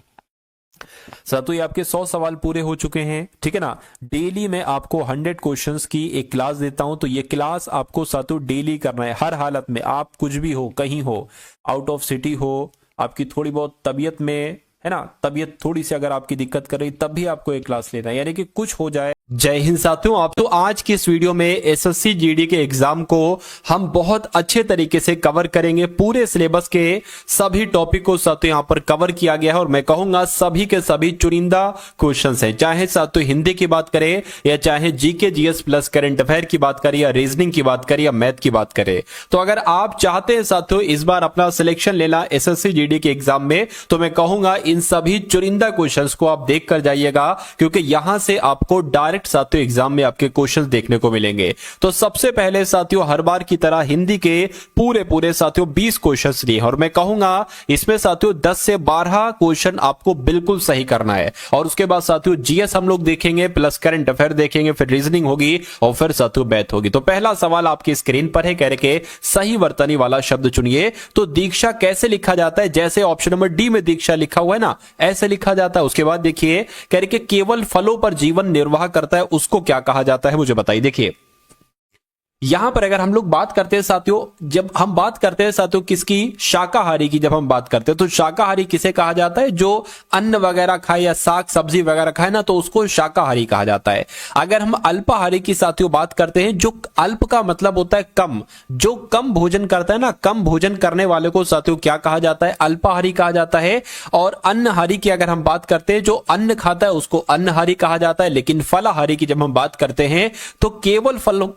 साथियों ये आपके 100 सवाल पूरे हो चुके हैं, ठीक है ना। डेली मैं आपको 100 क्वेश्चंस की एक क्लास देता हूं, तो ये क्लास आपको साथियों डेली करना है हर हालत में। आप कुछ भी हो, कहीं हो, आउट ऑफ सिटी हो, आपकी थोड़ी बहुत तबीयत में है ना, तबीयत थोड़ी सी अगर आपकी दिक्कत कर रही तब भी आपको एक क्लास लेना है, यानी कि कुछ हो जाए। जय हिंद साथियों। आप तो आज की इस वीडियो में एसएससी जीडी के एग्जाम को हम बहुत अच्छे तरीके से कवर करेंगे। पूरे सिलेबस के सभी टॉपिक को साथियों यहां पर कवर किया गया है और मैं कहूंगा सभी के सभी चुनिंदा क्वेश्चंस हैं, चाहे साथियों हिंदी की बात करें या चाहे GK GS plus current affair की बात करें या रीजनिंग की बात करें या मैथ की बात करें। तो अगर आप चाहते हैं साथियों इस बार अपना सिलेक्शन लेना एसएससी जीडी के एग्जाम में, तो मैं कहूंगा इन सभी चुनिंदा क्वेश्चंस को आप देख कर जाइएगा, क्योंकि यहां से आपको डायरेक्ट साथियों एग्जाम में आपके क्वेश्चंस देखने को मिलेंगे। तो सबसे पहले साथियों हर बार की तरह हिंदी के पूरे साथियों 20 क्वेश्चंस लिए और मैं कहूंगा इसमें साथियों 10 से 12 क्वेश्चन आपको बिल्कुल सही करना है। और उसके बाद साथियों जीएस हम लोग देखेंगे, प्लस करंट अफेयर देखेंगे, फिर रीजनिंग होगी और फिर साथियों मैथ होगी। तो पहला सवाल आपकी स्क्रीन पर है, कह रहे के सही वर्तनी वाला शब्द चुनिए। तो दीक्षा कैसे लिखा जाता है? जैसे ऑप्शन नंबर डी में दीक्षा लिखा हुआ है ना, ऐसे लिखा जाता है। उसके बाद देखिए कह रहे के केवल फलों पर जीवन निर्वाह करता है, उसको क्या कहा जाता है मुझे बताइए। देखिए यहां पर अगर हम लोग बात करते हैं साथियों, जब हम बात करते हैं साथियों किसकी, शाकाहारी की जब हम बात करते हैं तो शाकाहारी किसे कहा जाता है? जो अन्न वगैरह खाए या साग सब्जी वगैरह खाए ना, तो उसको शाकाहारी कहा जाता है। अगर हम अल्पाहारी की साथियों बात करते हैं, जो अल्प का मतलब होता है कम, जो कम भोजन करता है ना, कम भोजन करने वाले को साथियों क्या कहा जाता है? अल्पाहारी कहा जाता है। और अन्नहारी की अगर हम बात करते हैं, जो अन्न खाता है उसको अन्नहारी कहा जाता है। लेकिन फलाहारी की जब हम बात करते हैं तो केवल फलों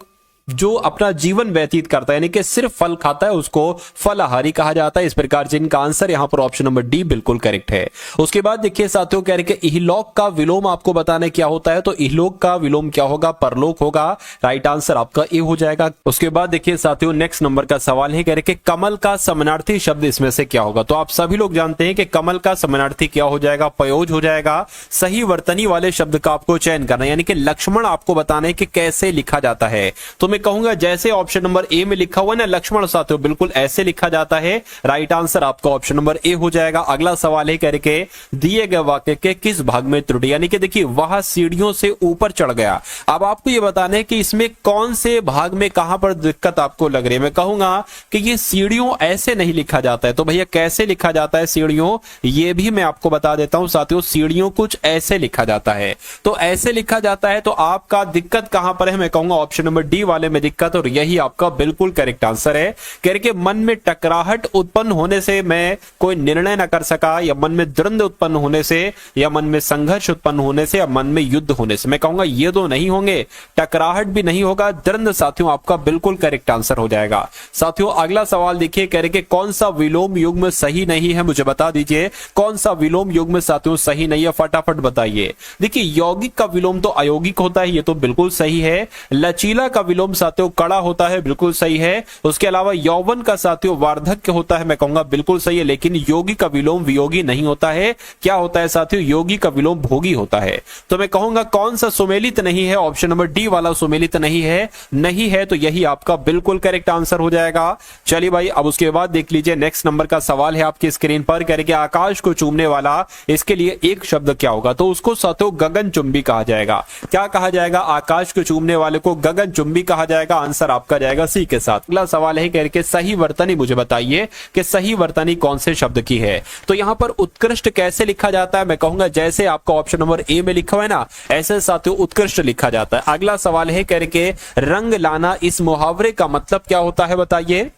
जो अपना जीवन व्यतीत करता है यानी कि सिर्फ फल खाता है उसको फलाहारी कहा जाता है। इस प्रकार से इनका आंसर यहां पर ऑप्शन नंबर डी बिल्कुल करेक्ट है। उसके बाद देखिए साथियों कह रहे कि इहलोक का विलोम आपको बताने क्या होता है, तो इहलोक का विलोम क्या होगा? परलोक होगा। राइट आंसर आपका ए हो जाएगा। उसके बाद देखिए साथियों नेक्स्ट नंबर का सवाल है, कह रहे कि कमल का समानार्थी शब्द इसमें से क्या होगा? तो आप सभी लोग जानते हैं कि कमल का समानार्थी क्या हो जाएगा? पयोज हो जाएगा। सही वर्तनी वाले शब्द का आपको चयन करना है, यानी कि लक्ष्मण आपको बताना है कि कैसे लिखा जाता है। तो मैं कहूंगा जैसे ऑप्शन नंबर ए में लिखा हुआ है ना लक्ष्मण साथियों, बिल्कुल ऐसे लिखा जाता है। राइट आंसर आपका ऑप्शन नंबर ए हो जाएगा। अगला सवाल है करके दिए गए वाक्य के किस भाग में त्रुटि, यानी कि देखिए वह सीढ़ियों से ऊपर चढ़ गया। अब आपको यह बताना है कि इसमें कौन से भाग में कहां पर दिक्कत आपको लग रही है। मैं कहूंगा कि ये सीढ़ियों ऐसे नहीं लिखा जाता है, तो भैया कैसे लिखा जाता है सीढ़ियों, ये भी मैं आपको बता देता हूं साथियों। सीढ़ियों कुछ ऐसे लिखा जाता है, तो ऐसे लिखा जाता है। तो आपका दिक्कत कहां पर है? मैं कहूंगा ऑप्शन नंबर डी वाले में दिक्कत, और यही आपका बिल्कुल करेक्ट आंसर है। कह के मन में टकराहट उत्पन्न होने से मैं कोई निर्णय न कर सका, या मन में द्वंद्व उत्पन्न होने से, या मन में संघर्ष उत्पन्न होने से, या मन में युद्ध होने से। मैं कहूंगा ये दो नहीं होंगे, टकराहट भी नहीं होगा, द्वंद्व साथियों आपका बिल्कुल करेक्ट आंसर हो जाएगा। साथियों अगला सवाल देखिए, कह रहे कि कौन सा विलोम युग्म सही नहीं है, मुझे बता दीजिए कौन सा विलोम युग्म साथियों सही नहीं है, फटाफट बताइए। देखिए यौगिक का विलोम तो अयौगिक होता है, ये तो बिल्कुल सही है। लचीला का विलोम साथियों कड़ा होता है, बिल्कुल सही है। उसके अलावा यौवन का साथियों वार्धक्य होता है, मैं कहूंगा बिल्कुल सही है। लेकिन योगी का विलोम वियोगी नहीं होता है। क्या होता है साथियों? योगी का विलोम भोगी होता है। तो मैं कहूंगा कौन सा सुमेलित नहीं है? ऑप्शन नंबर डी वाला सुमेलित नहीं है। नहीं है तो यही आपका बिल्कुल करेक्ट आंसर हो जाएगा। चलिए भाई अब उसके बाद देख लीजिए नेक्स्ट नंबर का सवाल है आपकी स्क्रीन पर, कह रहे कि आकाश को चूमने वाला, इसके लिए एक शब्द क्या होगा? तो उसको साथियों गगनचुंबी कहा जाएगा। क्या कहा जाएगा? आकाश को चूमने वाले को गगनचुंबी कहा कहा जाएगा, आंसर आपका जाएगा सी के साथ। अगला सवाल है करके सही वर्तनी मुझे बताइए कि सही वर्तनी कौन से शब्द की है। तो यहां पर उत्कृष्ट कैसे लिखा जाता है, मैं कहूंगा जैसे आपका ऑप्शन नंबर ए में लिखा हुआ है ना, ऐसे साथियों उत्कृष्ट लिखा जाता है। अगला सवाल है करके रंग लाना, इस मुहावरे का मतलब क्या होता है बताइए।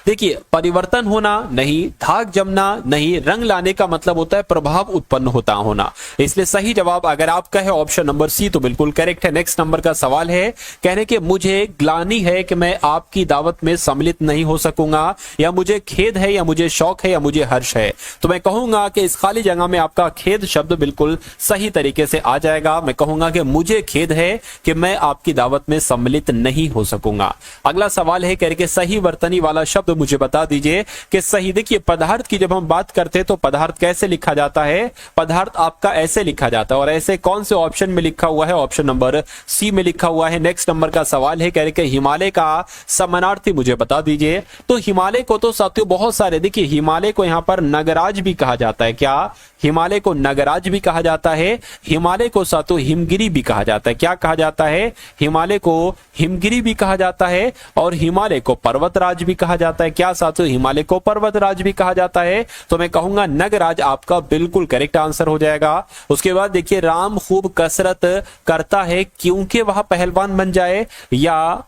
देखिए, परिवर्तन होना नहीं, धाक जमना नहीं, रंग लाने का मतलब होता है प्रभाव उत्पन्न होता होना। इसलिए सही जवाब अगर आपका है ऑप्शन नंबर सी तो बिल्कुल करेक्ट है। नेक्स्ट नंबर का सवाल है, कहने के मुझे ग्लानि है कि मैं आपकी दावत में सम्मिलित नहीं हो सकूंगा, या मुझे खेद है, या मुझे शौक है, या मुझे हर्ष है। तो मैं कहूंगा कि इस खाली जगह में आपका खेद शब्द बिल्कुल सही तरीके से आ जाएगा। मैं कहूंगा कि मुझे खेद है कि मैं आपकी दावत में सम्मिलित नहीं हो सकूंगा। अगला सवाल है करके सही वर्तनी वाला शब्द मुझे बता दीजिए कि सही। देखिए, पदार्थ की जब हम बात करते हैं तो पदार्थ कैसे लिखा जाता है, पदार्थ आपका ऐसे लिखा जाता है, और ऐसे कौन से ऑप्शन में लिखा हुआ है, ऑप्शन नंबर सी में लिखा हुआ है। नेक्स्ट नंबर का सवाल है कह के हिमालय का समानार्थी मुझे बता दीजिए। तो हिमालय को तो साथियों बहुत सारे, देखिए हिमालय को यहां पर नगराज भी कहा जाता है। क्या हिमालय को नगराज भी कहा जाता है? हिमालय को साथियों हिमगिरी भी कहा जाता है। क्या कहा जाता है? हिमालय को हिमगिरी भी कहा जाता है, और हिमालय को पर्वतराज भी कहा जाता है। क्या साथियों, हिमालय को पर्वतराज भी कहा जाता है। तो मैं कहूंगा नगराज आपका बिल्कुल करेक्ट आंसर हो जाएगा। उसके बाद देखिए, राम खूब कसरत करता है क्योंकि वह पहलवान बन जाए, या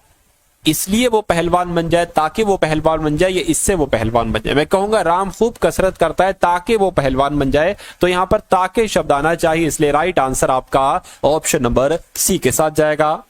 इसलिए वो पहलवान बन जाए ताकि वो पहलवान बन जाए, या इससे वो पहलवान बन जाए। मैं कहूंगा राम खूब कसरत करता है ताकि वो पहलवान बन जाए। तो यहां पर ताकि शब्द आना चाहिए, इसलिए राइट आंसर आपका ऑप्शन नंबर सी के साथ जाएगा।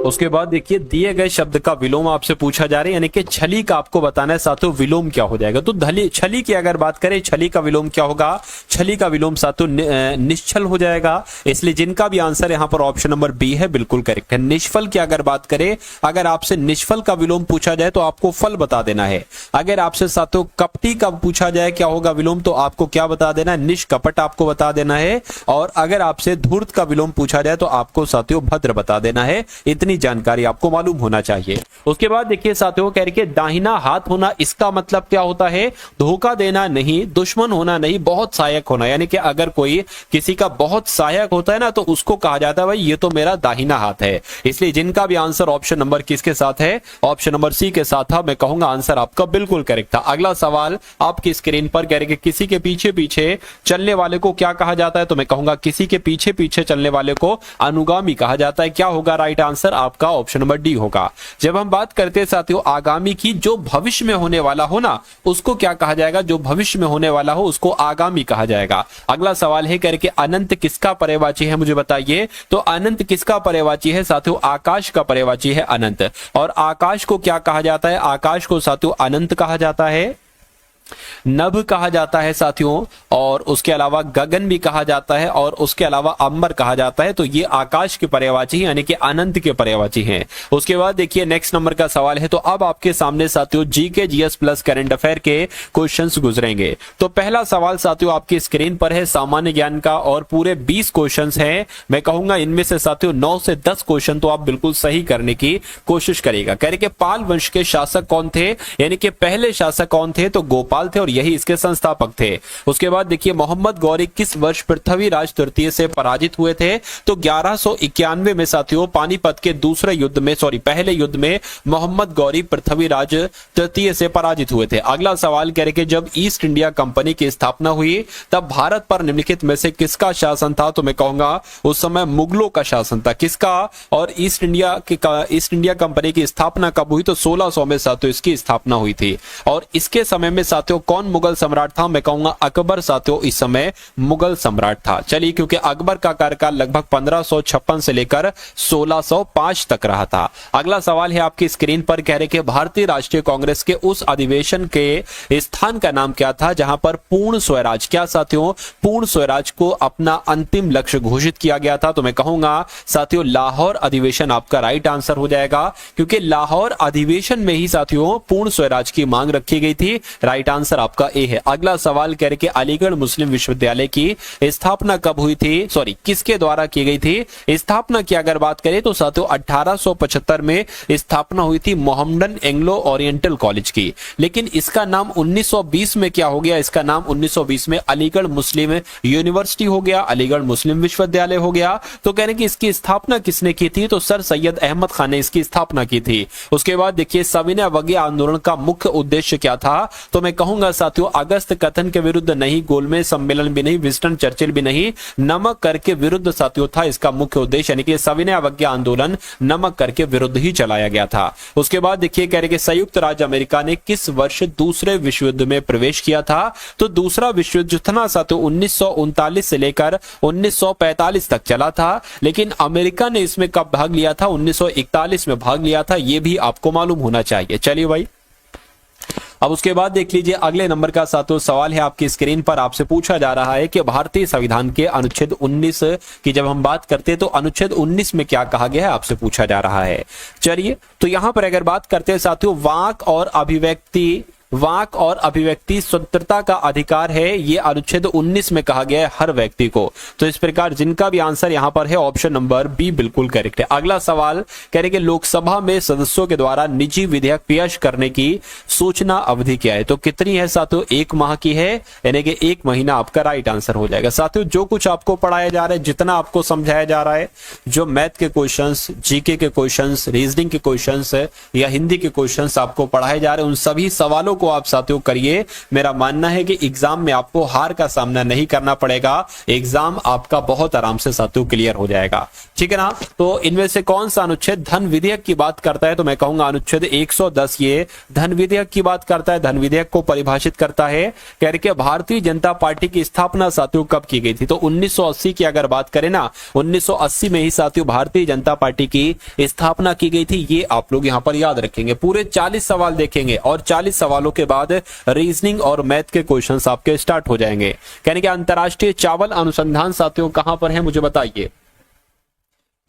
उसके बाद देखिए, दिए गए शब्द का विलोम आपसे पूछा जा रहा है, यानी कि छली का आपको बताना है साथियों विलोम क्या हो जाएगा। तो छली की अगर बात करें, छली का विलोम क्या होगा? छली का विलोम साथियों निश्चल हो जाएगा। इसलिए जिनका भी आंसर यहां पर ऑप्शन नंबर बी है बिल्कुल करेक्ट है। निष्फल की अगर बात करें, अगर आपसे निष्फल का विलोम पूछा जाए तो आपको फल बता देना है। अगर आपसे साथियों कपटी का पूछा जाए क्या होगा विलोम, तो आपको क्या बता देना है? निष्कपट आपको बता देना है। और अगर आपसे धूर्त का विलोम पूछा जाए तो आपको साथियों भद्र बता देना है। इतनी जानकारी आपको मालूम होना चाहिए। उसके बाद देखिए साथियों, कह रहे दाहिना हाथ होना, इसका मतलब क्या होता है? धोखा देना नहीं, दुश्मन होना नहीं, बहुत सहायक होना। यानी कि अगर कोई किसी का बहुत सहायक होता है ना, तो उसको कहा जाता है भाई ये तो मेरा दाहिना हाथ है। इसलिए जिनका भी आंसर ऑप्शन नंबर किसके साथ है? ऑप्शन नंबर सी के साथ था। मैं कहूंगा आंसर आपका बिल्कुल करेक्ट था। अगला सवाल आपकी स्क्रीन पर, कह रहे किसी के पीछे पीछे चलने वाले को क्या कहा जाता है? तो मैं कहूंगा किसी के पीछे पीछे चलने वाले को अनुगामी कहा जाता है। क्या होगा राइट आंसर? आपका ऑप्शन नंबर डी होगा। जब हम बात करते हैं साथियों आगामी की, जो भविष्य में होने वाला हो ना, उसको क्या कहा जाएगा? जो भविष्य में होने वाला हो उसको आगामी कहा जाएगा। अगला सवाल है करके अनंत किसका पर्यायवाची है मुझे बताइए। तो अनंत किसका पर्यायवाची है साथियों? आकाश का पर्यायवाची है अनंत। और आकाश को क्या कहा जाता है? आकाश को साथियों अनंत कहा जाता है, नभ कहा जाता है साथियों, और उसके अलावा गगन भी कहा जाता है, और उसके अलावा अंबर कहा जाता है। तो ये आकाश के पर्यायवाची यानी कि अनंत के पर्यायवाची हैं। उसके बाद देखिए नेक्स्ट नंबर का सवाल है, तो अब आपके सामने साथियों GK GS plus current affair के क्वेश्चंस गुजरेंगे। तो पहला सवाल साथियों आपकी स्क्रीन पर है सामान्य ज्ञान का, और पूरे 20 क्वेश्चंस हैं। मैं कहूंगा इनमें से साथियों 9 से 10 क्वेश्चन तो आप बिल्कुल सही करने की कोशिश करेगा। कह रहे कि पाल वंश के शासक कौन थे, यानी कि पहले शासक कौन थे? तो गोपाल थे, और यही इसके संस्थापक थे। उसके बाद देखिए मोहम्मद गौरी किस वर्ष पृथ्वीराज तृतीय से पराजित हुए थे? तो 1191 में साथियों पानीपत के दूसरे युद्ध में, पहले युद्ध में मोहम्मद गौरी पृथ्वीराज तृतीय से पराजित हुए थे। अगला सवाल कह रहे कि जब ईस्ट इंडिया कंपनी की स्थापना हुई तब भारत पर निम्नलिखित में से किसका शासन था? तो मैं कहूंगा उस समय मुगलों का शासन था। किसका? और ईस्ट इंडिया कंपनी की स्थापना कब हुई? तो 1600 में साथियों इसकी स्थापना हुई थी। और इसके समय में साथियों कौन मुगल सम्राट था? मैं कहूंगा अकबर साथियों इस समय मुगल सम्राट था। चलिए, क्योंकि अकबर का कार्यकाल लगभग 1556 से लेकर 1605 तक रहा था। अगला सवाल है आपकी स्क्रीन पर, कह रहे कि भारतीय राष्ट्रीय कांग्रेस के उस अधिवेशन के स्थान का नाम क्या था जहां पर पूर्ण स्वराज, क्या साथियों पूर्ण स्वराज को अपना अंतिम लक्ष्य घोषित किया गया था? तो मैं कहूंगा साथियों लाहौर अधिवेशन आपका राइट आंसर हो जाएगा, क्योंकि लाहौर अधिवेशन में ही साथियों पूर्ण स्वराज की मांग रखी गई थी। राइट आंसर आंसर आपका ए है। अगला सवाल कह रहे कि अलीगढ़ मुस्लिम विश्वविद्यालय की स्थापना कब हुई थी, सॉरी किसके द्वारा की गई थी स्थापना की अगर बात करें तो साथियों 1875 में स्थापना हुई थी मोहम्मडन एंग्लो ओरिएंटल कॉलेज की। लेकिन इसका नाम 1920 में क्या हो गया, इसका नाम 1920 में अलीगढ़ मुस्लिम यूनिवर्सिटी हो गया, अलीगढ़ मुस्लिम विश्वविद्यालय हो गया। तो कहने की इसकी स्थापना किसने की थी, तो सर सैयद अहमद खान ने इसकी स्थापना की थी। उसके बाद देखिए सविनय अवज्ञा आंदोलन का मुख्य उद्देश्य क्या था, तो मैं कहूंगा साथियों अगस्त कथन के विरुद्ध नहीं, गोलमेज सम्मेलन भी नहीं, विंस्टन चर्चिल भी नहीं, नमक कर के विरुद्ध साथियों था इसका मुख्य उद्देश्य, यानी कि सविनय अवज्ञा आंदोलन नमक कर के विरुद्ध ही चलाया गया था। उसके बाद देखिए कह रहे कि संयुक्त राज्य अमेरिका ने किस वर्ष दूसरे विश्व युद्ध में प्रवेश किया था, तो दूसरा विश्व युद्ध था साथियों 1939 से लेकर 1945 तक चला था। लेकिन अमेरिका ने इसमें कब भाग लिया था, 1941 में भाग लिया था, यह भी आपको मालूम होना चाहिए। चलिए भाई अब उसके बाद देख लीजिए अगले नंबर का साथियों सवाल है आपकी स्क्रीन पर, आपसे पूछा जा रहा है कि भारतीय संविधान के अनुच्छेद 19 की जब हम बात करते हैं तो अनुच्छेद 19 में क्या कहा गया है, आपसे पूछा जा रहा है। चलिए तो यहां पर अगर बात करते हैं साथियों वाक और अभिव्यक्ति स्वतंत्रता का अधिकार है, ये अनुच्छेद 19 में कहा गया है हर व्यक्ति को। तो इस प्रकार जिनका भी आंसर यहां पर है ऑप्शन नंबर बी बिल्कुल करेक्ट है। अगला सवाल कह रहे कि लोकसभा में सदस्यों के द्वारा निजी विधेयक पेश करने की सूचना अवधि क्या है, तो कितनी है साथियों, 1 माह की है, यानी कि 1 महीना आपका राइट आंसर हो जाएगा। साथियों जो कुछ आपको पढ़ाया जा रहा है, जितना आपको समझाया जा रहा है, जो मैथ के क्वेश्चंस, जीके के क्वेश्चंस, रीजनिंग के क्वेश्चंस या हिंदी के क्वेश्चंस आपको पढ़ाए जा रहे हैं, उन सभी सवालों को आप साथियों करिए। मेरा मानना है कि एग्जाम में आपको हार का सामना नहीं करना पड़ेगा, एग्जाम आपका बहुत आराम से साथियों क्लियर हो जाएगा, ठीक है ना। तो इनमें से कौन सा अनुच्छेद धन विधेयक की बात करता है, तो मैं कहूंगा अनुच्छेद 110 ये धन विधेयक की बात करता है, धन विधेयक को परिभाषित करता है। कह रहे कि भारतीय जनता पार्टी की स्थापना साथियों कब की गई थी, तो 1980 की अगर बात करें ना, 1980 में ही साथियों भारतीय जनता पार्टी की स्थापना की गई थी, ये आप लोग यहां पर याद रखेंगे। पूरे 40 सवाल देखेंगे और 40 सवालों के बाद रीजनिंग और मैथ के क्वेश्चंस आपके स्टार्ट हो जाएंगे। कहने के अंतरराष्ट्रीय चावल अनुसंधान साथियों कहां पर है, मुझे बताइए।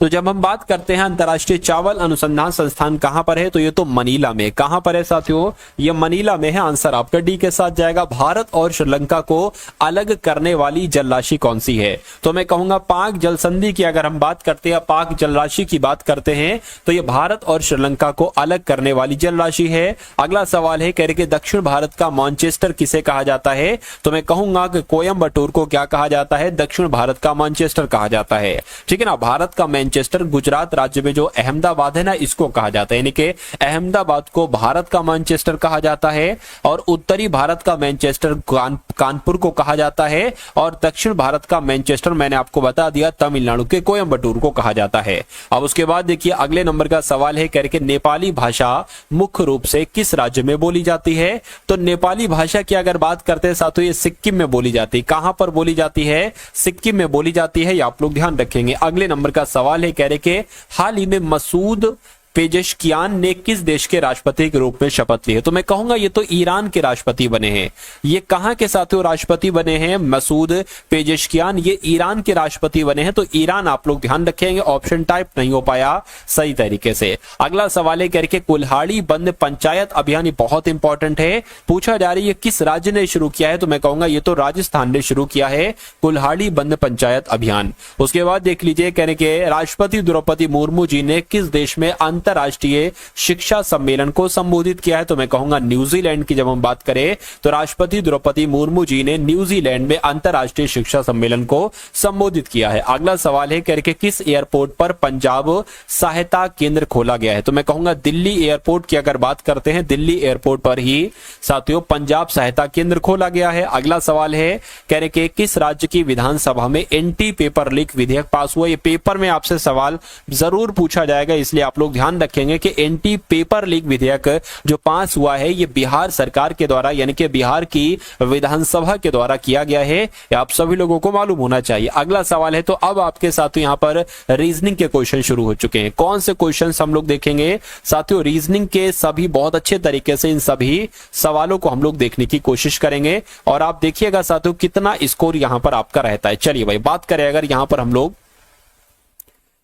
तो जब हम बात करते हैं अंतरराष्ट्रीय चावल अनुसंधान संस्थान कहां पर है, तो ये तो मनीला में। कहां पर है साथियों, ये मनीला में है। आंसर आपका डी के साथ जाएगा। भारत और श्रीलंका को अलग करने वाली जलराशि कौन सी है, तो मैं कहूंगा पाक जल संधि की अगर हम बात करते हैं, पाक जलराशि की बात करते हैं, तो ये भारत और श्रीलंका को अलग करने वाली जलराशि है। अगला सवाल है कह रहे कि दक्षिण भारत का मैनचेस्टर किसे कहा जाता है, तो मैं कहूंगा कि कोयम्बटूर को क्या कहा जाता है, दक्षिण भारत का मैनचेस्टर कहा जाता है, ठीक है ना। भारत का मैनचेस्टर गुजरात राज्य में जो अहमदाबाद है ना, इसको कहा जाता है, यानी कि अहमदाबाद को भारत का मैनचेस्टर कहा जाता है, और उत्तरी भारत का मैनचेस्टर कानपुर को कहा जाता है, और दक्षिण भारत का मैनचेस्टर मैंने आपको बता दिया तमिलनाडु के कोयम्बटूर को कहा जाता है। अब उसके बाद देखिए अगले नंबर का सवाल है कह रहे कि नेपाली भाषा मुख्य रूप से किस राज्य में बोली जाती है, तो नेपाली भाषा की अगर बात करते हैं साथियों, ये सिक्किम में बोली जाती है। कहां पर बोली जाती है, सिक्किम में बोली जाती है, ये आप लोग ध्यान रखेंगे। अगले नंबर का सवाल है कह रहे कि हाल ही में मसूद पेजेशकियान ने किस देश के राष्ट्रपति के रूप में शपथ ली है, तो मैं कहूंगा ये तो ईरान के राष्ट्रपति बने हैं। ये कहां के साथियों राष्ट्रपति बने हैं, मसूद पेजेशकियान, ये ईरान के राष्ट्रपति बने हैं। तो ईरान आप लोग ध्यान रखेंगे, ऑप्शन टाइप नहीं हो पाया सही तरीके से। अगला सवाल है करके कुल्हाड़ी बंद पंचायत अभियान, ये बहुत इंपॉर्टेंट है, पूछा जा रही है किस राज्य ने शुरू किया है, तो मैं कहूंगा ये तो राजस्थान ने शुरू किया है कुल्हाड़ी बंद पंचायत अभियान। उसके बाद देख लीजिए कहने के राष्ट्रपति द्रौपदी मुर्मू जी ने किस देश में अंतरराष्ट्रीय शिक्षा सम्मेलन को संबोधित किया है, तो मैं कहूंगा न्यूजीलैंड की जब हम बात करें तो राष्ट्रपति द्रौपदी मुर्मू जी ने न्यूजीलैंड में अंतरराष्ट्रीय शिक्षा सम्मेलन को संबोधित किया है। अगला सवाल है करके किस एयरपोर्ट पर पंजाब सहायता केंद्र खोला गया है, तो मैं कहूंगा दिल्ली एयरपोर्ट की अगर बात करते हैं, दिल्ली एयरपोर्ट पर ही साथियों पंजाब सहायता केंद्र खोला गया है। अगला सवाल है कह रहे कि किस राज्य की विधानसभा में एंटी पेपर लीक विधेयक पास हुआ, ये पेपर में आपसे सवाल जरूर पूछा जाएगा, इसलिए आप लोग ध्यान रखेंगे कि एंटी पेपर लीक विधेयक जो पास हुआ है ये बिहार सरकार के द्वारा, यानी कि बिहार की विधानसभा के द्वारा किया गया है, ये आप सभी लोगों को मालूम होना चाहिए। अगला सवाल है, तो अब आपके साथियों यहां पर रीजनिंग के क्वेश्चन शुरू हो चुके हैं। कौन से क्वेश्चंस हम लोग देखेंगे साथियों, रीजनिंग के सभी बहुत अच्छे तरीके से इन सभी सवालों को हम लोग देखने की कोशिश करेंगे, और आप देखिएगा साथियों कितना स्कोर यहां पर आपका रहता है। चलिए भाई बात करें अगर यहां पर हम लोग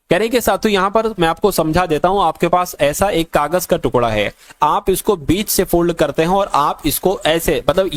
कह रहे कि साथियों यहां पर मैं आपको समझा देता हूं, आपके पास ऐसा एक कागज का टुकड़ा है, आप इसको बीच से फोल्ड करते हैं और आप इसको ऐसे मतलब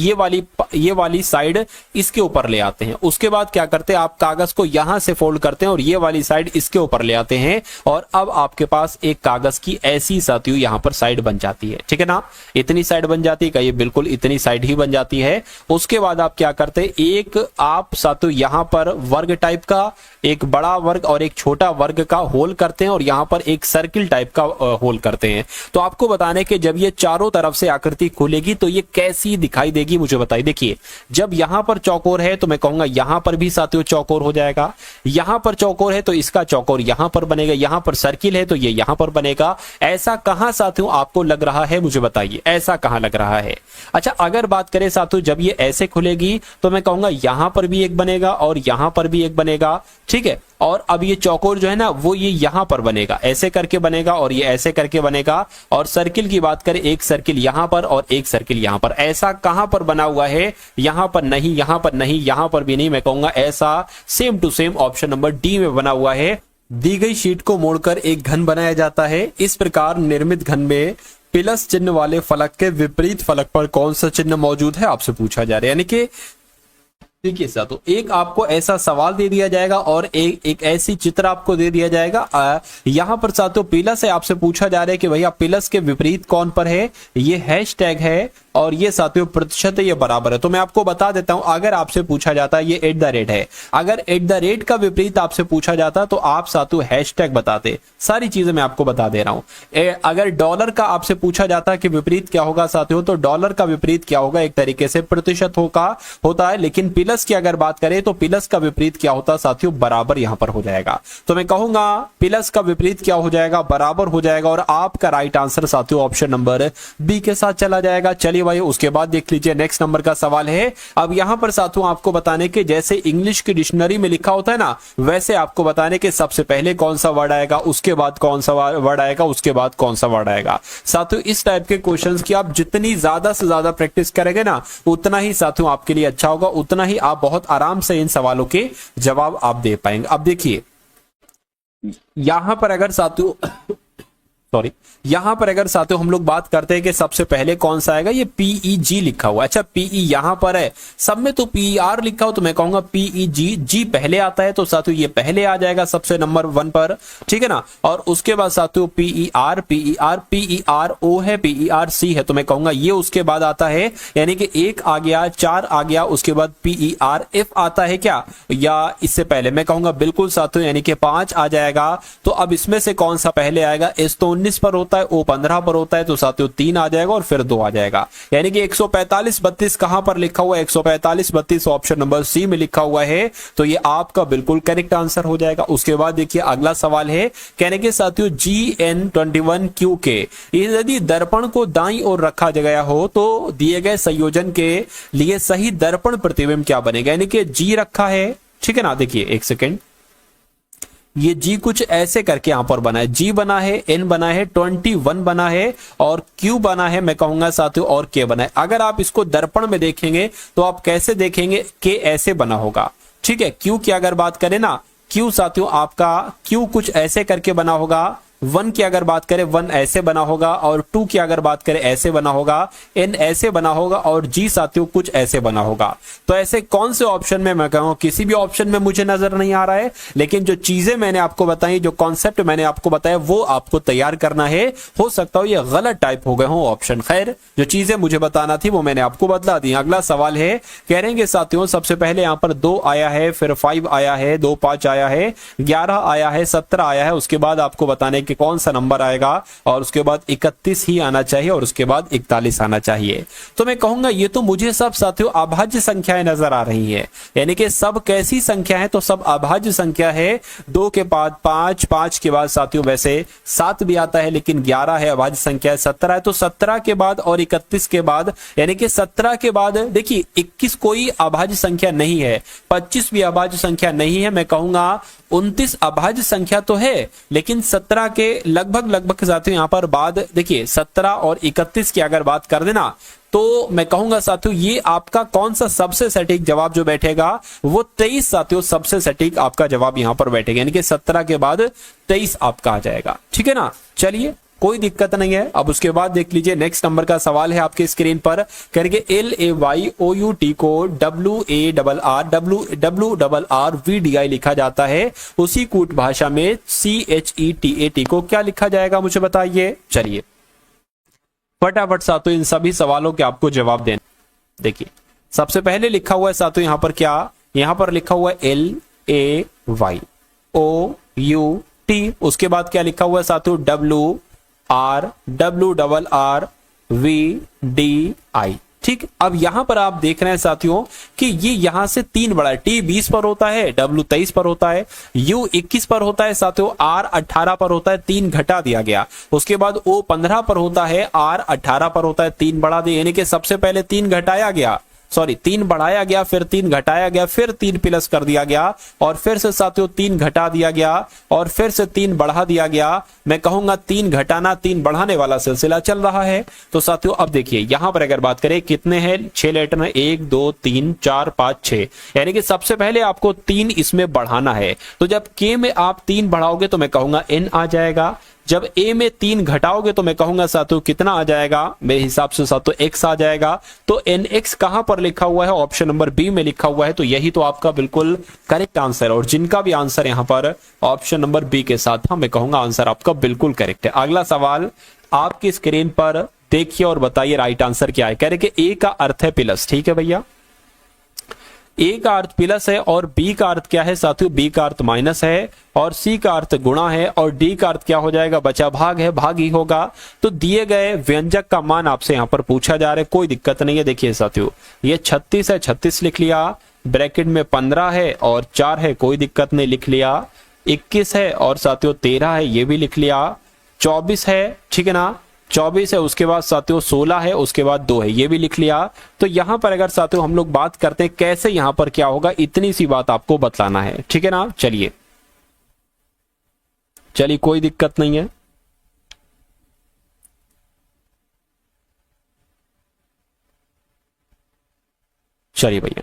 ये वाली साइड इसके ऊपर ले आते हैं। उसके बाद क्या करते हैं, आप कागज को यहां से फोल्ड करते हैं और ये वाली साइड इसके ऊपर ले आते हैं और अब आपके पास एक कागज की ऐसी साथियों यहां पर साइड बन जाती है। ठीक है ना, इतनी साइड बन जाती है, कहिए बिल्कुल इतनी साइड ही बन जाती है। उसके बाद आप क्या करते हैं, एक आप साथियों यहां पर वर्ग टाइप का एक बड़ा वर्ग और एक छोटा वर्ग का होल करते हैं और यहां पर एक सर्किल टाइप का होल करते हैं। तो आपको बताने के जब ये चारों तरफ से आकृति खुलेगी तो ये कैसी दिखाई देगी मुझे बताइए। देखिए जब यहां पर चौकोर है तो मैं कहूंगा यहां पर भी साथियों चौकोर हो जाएगा, यहां पर चौकोर है तो इसका चौकोर यहां पर बनेगा, यहां पर सर्किल है तो ये यहां पर बनेगा। ऐसा कहां साथियों आपको लग रहा है मुझे बताइए, ऐसा कहां लग रहा है। अच्छा अगर बात करें साथियों जब ये ऐसे खुलेगी तो मैं कहूंगा यहां पर भी एक बनेगा और यहां पर भी एक बनेगा। ठीक है, और अब ये चौकोर जो है ना वो ये यहां पर बनेगा, ऐसे करके बनेगा और ये ऐसे करके बनेगा। और सर्किल की बात करें, एक सर्किल यहां पर और एक सर्किल यहां पर। ऐसा कहां पर बना हुआ है, यहां पर नहीं, यहां पर नहीं, यहां पर भी नहीं। मैं कहूंगा ऐसा same to same option number D में बना हुआ है। दी गई शीट को मोड़कर एक घन बनाया जाता है। इस प्रकार निर्मित घन में प्लस चिन्ह वाले फलक के विपरीत फलक पर कौन सा चिन्ह मौजूद है आपसे पूछा जा रहा है। यानी कि देखिए साथियों एक आपको ऐसा सवाल दे दिया जाएगा और एक ऐसी चित्र आपको दे दिया जाएगा। यहां पर साथियों प्लस है, आपसे पूछा जा रहा है कि भैया प्लस के विपरीत कौन पर है, ये हैशटैग है और ये साथियों प्रतिशत है, ये बराबर है। तो मैं आपको बता देता हूं अगर आपसे पूछा जाता है ये @ है, अगर @ का विपरीत आपसे पूछा जाता तो आप साथियों हैशटैग बताते। सारी चीजें मैं आपको बता दे रहा हूं। अगर डॉलर का आपसे पूछा जाता कि विपरीत क्या होगा साथियों, तो डॉलर का विपरीत क्या होगा, एक तरीके से प्रतिशत होता है। लेकिन प्लस की अगर बात करें तो प्लस का विपरीत क्या होता है साथियों, बराबर यहां पर हो जाएगा। तो मैं कहूंगा प्लस का विपरीत क्या हो जाएगा, बराबर हो जाएगा। और आपका राइट आंसर साथियों ऑप्शन नंबर बी के साथ चला जाएगा। चलिए भाई उसके बाद देख लीजिए नेक्स्ट नंबर का सवाल है। अब यहां पर साथियों आपको बताने के जैसे इंग्लिश की डिक्शनरी में लिखा होता है ना, वैसे आपको बताने के सबसे पहले कौन सा वर्ड आएगा, उसके बाद कौन सा वर्ड आएगा, उसके बाद कौन सा वर्ड आएगा। साथियों इस टाइप के क्वेश्चंस की आप जितनी ज्यादा से ज्यादा प्रैक्टिस करेंगे ना उतना ही साथियों आपके लिए अच्छा होगा, उतना ही आप बहुत आराम से इन सवालों के जवाब आप दे पाएंगे। अब देखिए यहां पर अगर साथियों यहां पर अगर साथियों हम लोग बात करते हैं कि सबसे पहले कौन सा आएगा, ये PEG लिखा हुआ है। अच्छा PE यहां पर है, सब में तो PER लिखा हो तो मैं कहूंगा PEG, जी पहले आता है तो साथियों ये पहले आ जाएगा सबसे नंबर 1 पर। ठीक है ना, और उसके बाद साथियों PERO है, PERC है तो मैं कहूंगा ये उसके बाद आता है। यानी कि 1 आ गया, 4 आ गया, उसके बाद PERF आता है क्या, या इससे पहले मैं कहूंगा बिल्कुल साथियों यानी कि 5 आ जाएगा। तो अब इसमें से कौन सा पहले आएगा, S तो 19 पर होता है, O 15 पर होता है तो साथियों 3 आ जाएगा और फिर 2 आ जाएगा। यानी कि 145-32 कहां पर लिखा हुआ है, 145-32 ऑप्शन नंबर सी में लिखा हुआ है। तो ये आपका बिल्कुल करेक्ट आंसर हो जाएगा। उसके बाद देखिए अगला सवाल है, कहने के साथियों GN21QK, यदि दर्पण को दाईं ओर रखा गया हो तो दिए गए संयोजन के लिए सही दर्पण प्रतिबिंब क्या बनेगा। यानी कि G रखा है, ठीक है ना, देखिए एक सेकेंड, ये G कुछ ऐसे करके यहां पर बना है, G बना है, N बना है, 21 बना है और Q बना है मैं कहूंगा साथियों, और K बना है। अगर आप इसको दर्पण में देखेंगे तो आप कैसे देखेंगे, K ऐसे बना होगा। ठीक है, Q की अगर बात करें ना, Q साथियों आपका Q कुछ ऐसे करके बना होगा। 1 की अगर बात करें 1 ऐसे बना होगा और 2 की अगर बात करें ऐसे बना होगा, N ऐसे बना होगा और G साथियों कुछ ऐसे बना होगा। तो ऐसे कौन से ऑप्शन में मैं कहूंगा, किसी भी ऑप्शन में मुझे नजर नहीं आ रहा है, लेकिन जो चीजें मैंने आपको बताई, जो कॉन्सेप्ट मैंने आपको बताया वो आपको तैयार करना है। हो सकता हो ये गलत टाइप हो गए हो ऑप्शन, खैर जो चीजें मुझे बताना थी वो मैंने आपको बतला दी। अगला सवाल है, कह रहे हैं साथियों सबसे पहले यहां पर 2 आया है, फिर 5 आया है, 2 5 आया है, 11 आया है, 17 आया है। उसके बाद आपको बताने कि कौन सा नंबर आएगा और उसके बाद 31 ही आना चाहिए और उसके बाद 41 आना चाहिए। तो मैं कहूंगा ये तो मुझे सब साथियों अभाज्य संख्याएं नजर आ रही हैं। यानी कि सब कैसी संख्या है, तो सब अभाज्य संख्या है। 2 के बाद 5, 5 के बाद साथियों वैसे 7 भी आता है, लेकिन 11 है, अभाज्य संख्या है। 17 है तो 17 के बाद और 31 के बाद, यानी कि 17 के बाद देखिए 21 कोई अभाज्य संख्या नहीं है, 25 भी अभाज्य संख्या नहीं है। मैं कहूंगा 29 अभाज्य संख्या तो है, लेकिन 17 के लगभग साथियों यहाँ पर बाद देखिए 17 और 31 की अगर बात कर देना तो मैं कहूंगा साथियों ये आपका कौन सा सबसे सटीक जवाब जो बैठेगा वो 23 साथियों सबसे सटीक आपका जवाब यहां पर बैठेगा, यानी कि 17 के बाद 23 आपका आ जाएगा। ठीक है ना, चलिए कोई दिक्कत नहीं है। अब उसके बाद देख लीजिए नेक्स्ट नंबर का सवाल है आपके स्क्रीन पर, करके LAYOUT को WARRWRVDI लिखा जाता है, उसी कूट भाषा में CHETAT को क्या लिखा जाएगा मुझे बताइए। चलिए फटाफट साथियों इन सभी सवालों के आपको जवाब देना। देखिए सबसे पहले लिखा हुआ है साथियों यहाँ पर क्या, यहाँ पर लिखा हुआ है LAYOUT, उसके बाद क्या लिखा हुआ है साथियों WRRWRVDI। ठीक, अब यहां पर आप देख रहे हैं साथियों कि ये यहां से 3 बड़ा है, T 20 पर होता है, W 23 पर होता है, U 21 पर होता है साथियों, R 18 पर होता है, 3 घटा दिया गया। उसके बाद O 15 पर होता है, R 18 पर होता है, 3 बढ़ा दिया, यानी कि सबसे पहले 3 घटाया गया, सॉरी 3 बढ़ाया गया, फिर 3 घटाया गया, फिर 3 प्लस कर दिया गया, और फिर से साथियों 3 घटा दिया गया, और फिर से 3 बढ़ा दिया गया। मैं कहूंगा 3 घटाना 3 बढ़ाने वाला सिलसिला चल रहा है। तो साथियों अब देखिए यहां पर अगर बात करें कितने हैं, 6 लेटर है, 1 2 3 4 5 6, यानी कि सबसे पहले आपको 3 इसमें बढ़ाना है। तो जब K में आप 3 बढ़ाओगे तो मैं कहूंगा N आ जाएगा, जब A में 3 घटाओगे तो मैं कहूंगा साथियों कितना आ जाएगा, मेरे हिसाब से साथियों X आ जाएगा। तो NX कहां पर लिखा हुआ है, ऑप्शन नंबर बी में लिखा हुआ है, तो यही तो आपका बिल्कुल करेक्ट आंसर है। और जिनका भी आंसर यहां पर ऑप्शन नंबर बी के साथ था, मैं कहूंगा आंसर आपका बिल्कुल करेक्ट है। अगला सवाल आपकी स्क्रीन पर देखिए और बताइए राइट आंसर क्या है। कह रहे कि A का अर्थ है प्लस, ठीक है भैया, A का अर्थ प्लस है, और B का अर्थ क्या है साथियों, B का अर्थ माइनस है, और C का अर्थ गुणा है, और D का अर्थ क्या हो जाएगा, बचा भाग है, भाग ही होगा। तो दिए गए व्यंजक का मान आपसे यहां पर पूछा जा रहा है, कोई दिक्कत नहीं है। देखिए साथियों ये 36 है, 36 लिख लिया, ब्रैकेट में 15 है और 4 है, कोई दिक्कत नहीं लिख लिया, 21 है और साथियों 13 है, ये भी लिख लिया, 24 है, ठीक है ना, 24 है, उसके बाद साथियों 16 है, उसके बाद 2 है, ये भी लिख लिया। तो यहां पर अगर साथियों हम लोग बात करते हैं कैसे यहां पर क्या होगा, इतनी सी बात आपको बतलाना है, ठीक है ना। चलिए कोई दिक्कत नहीं है। चलिए भैया,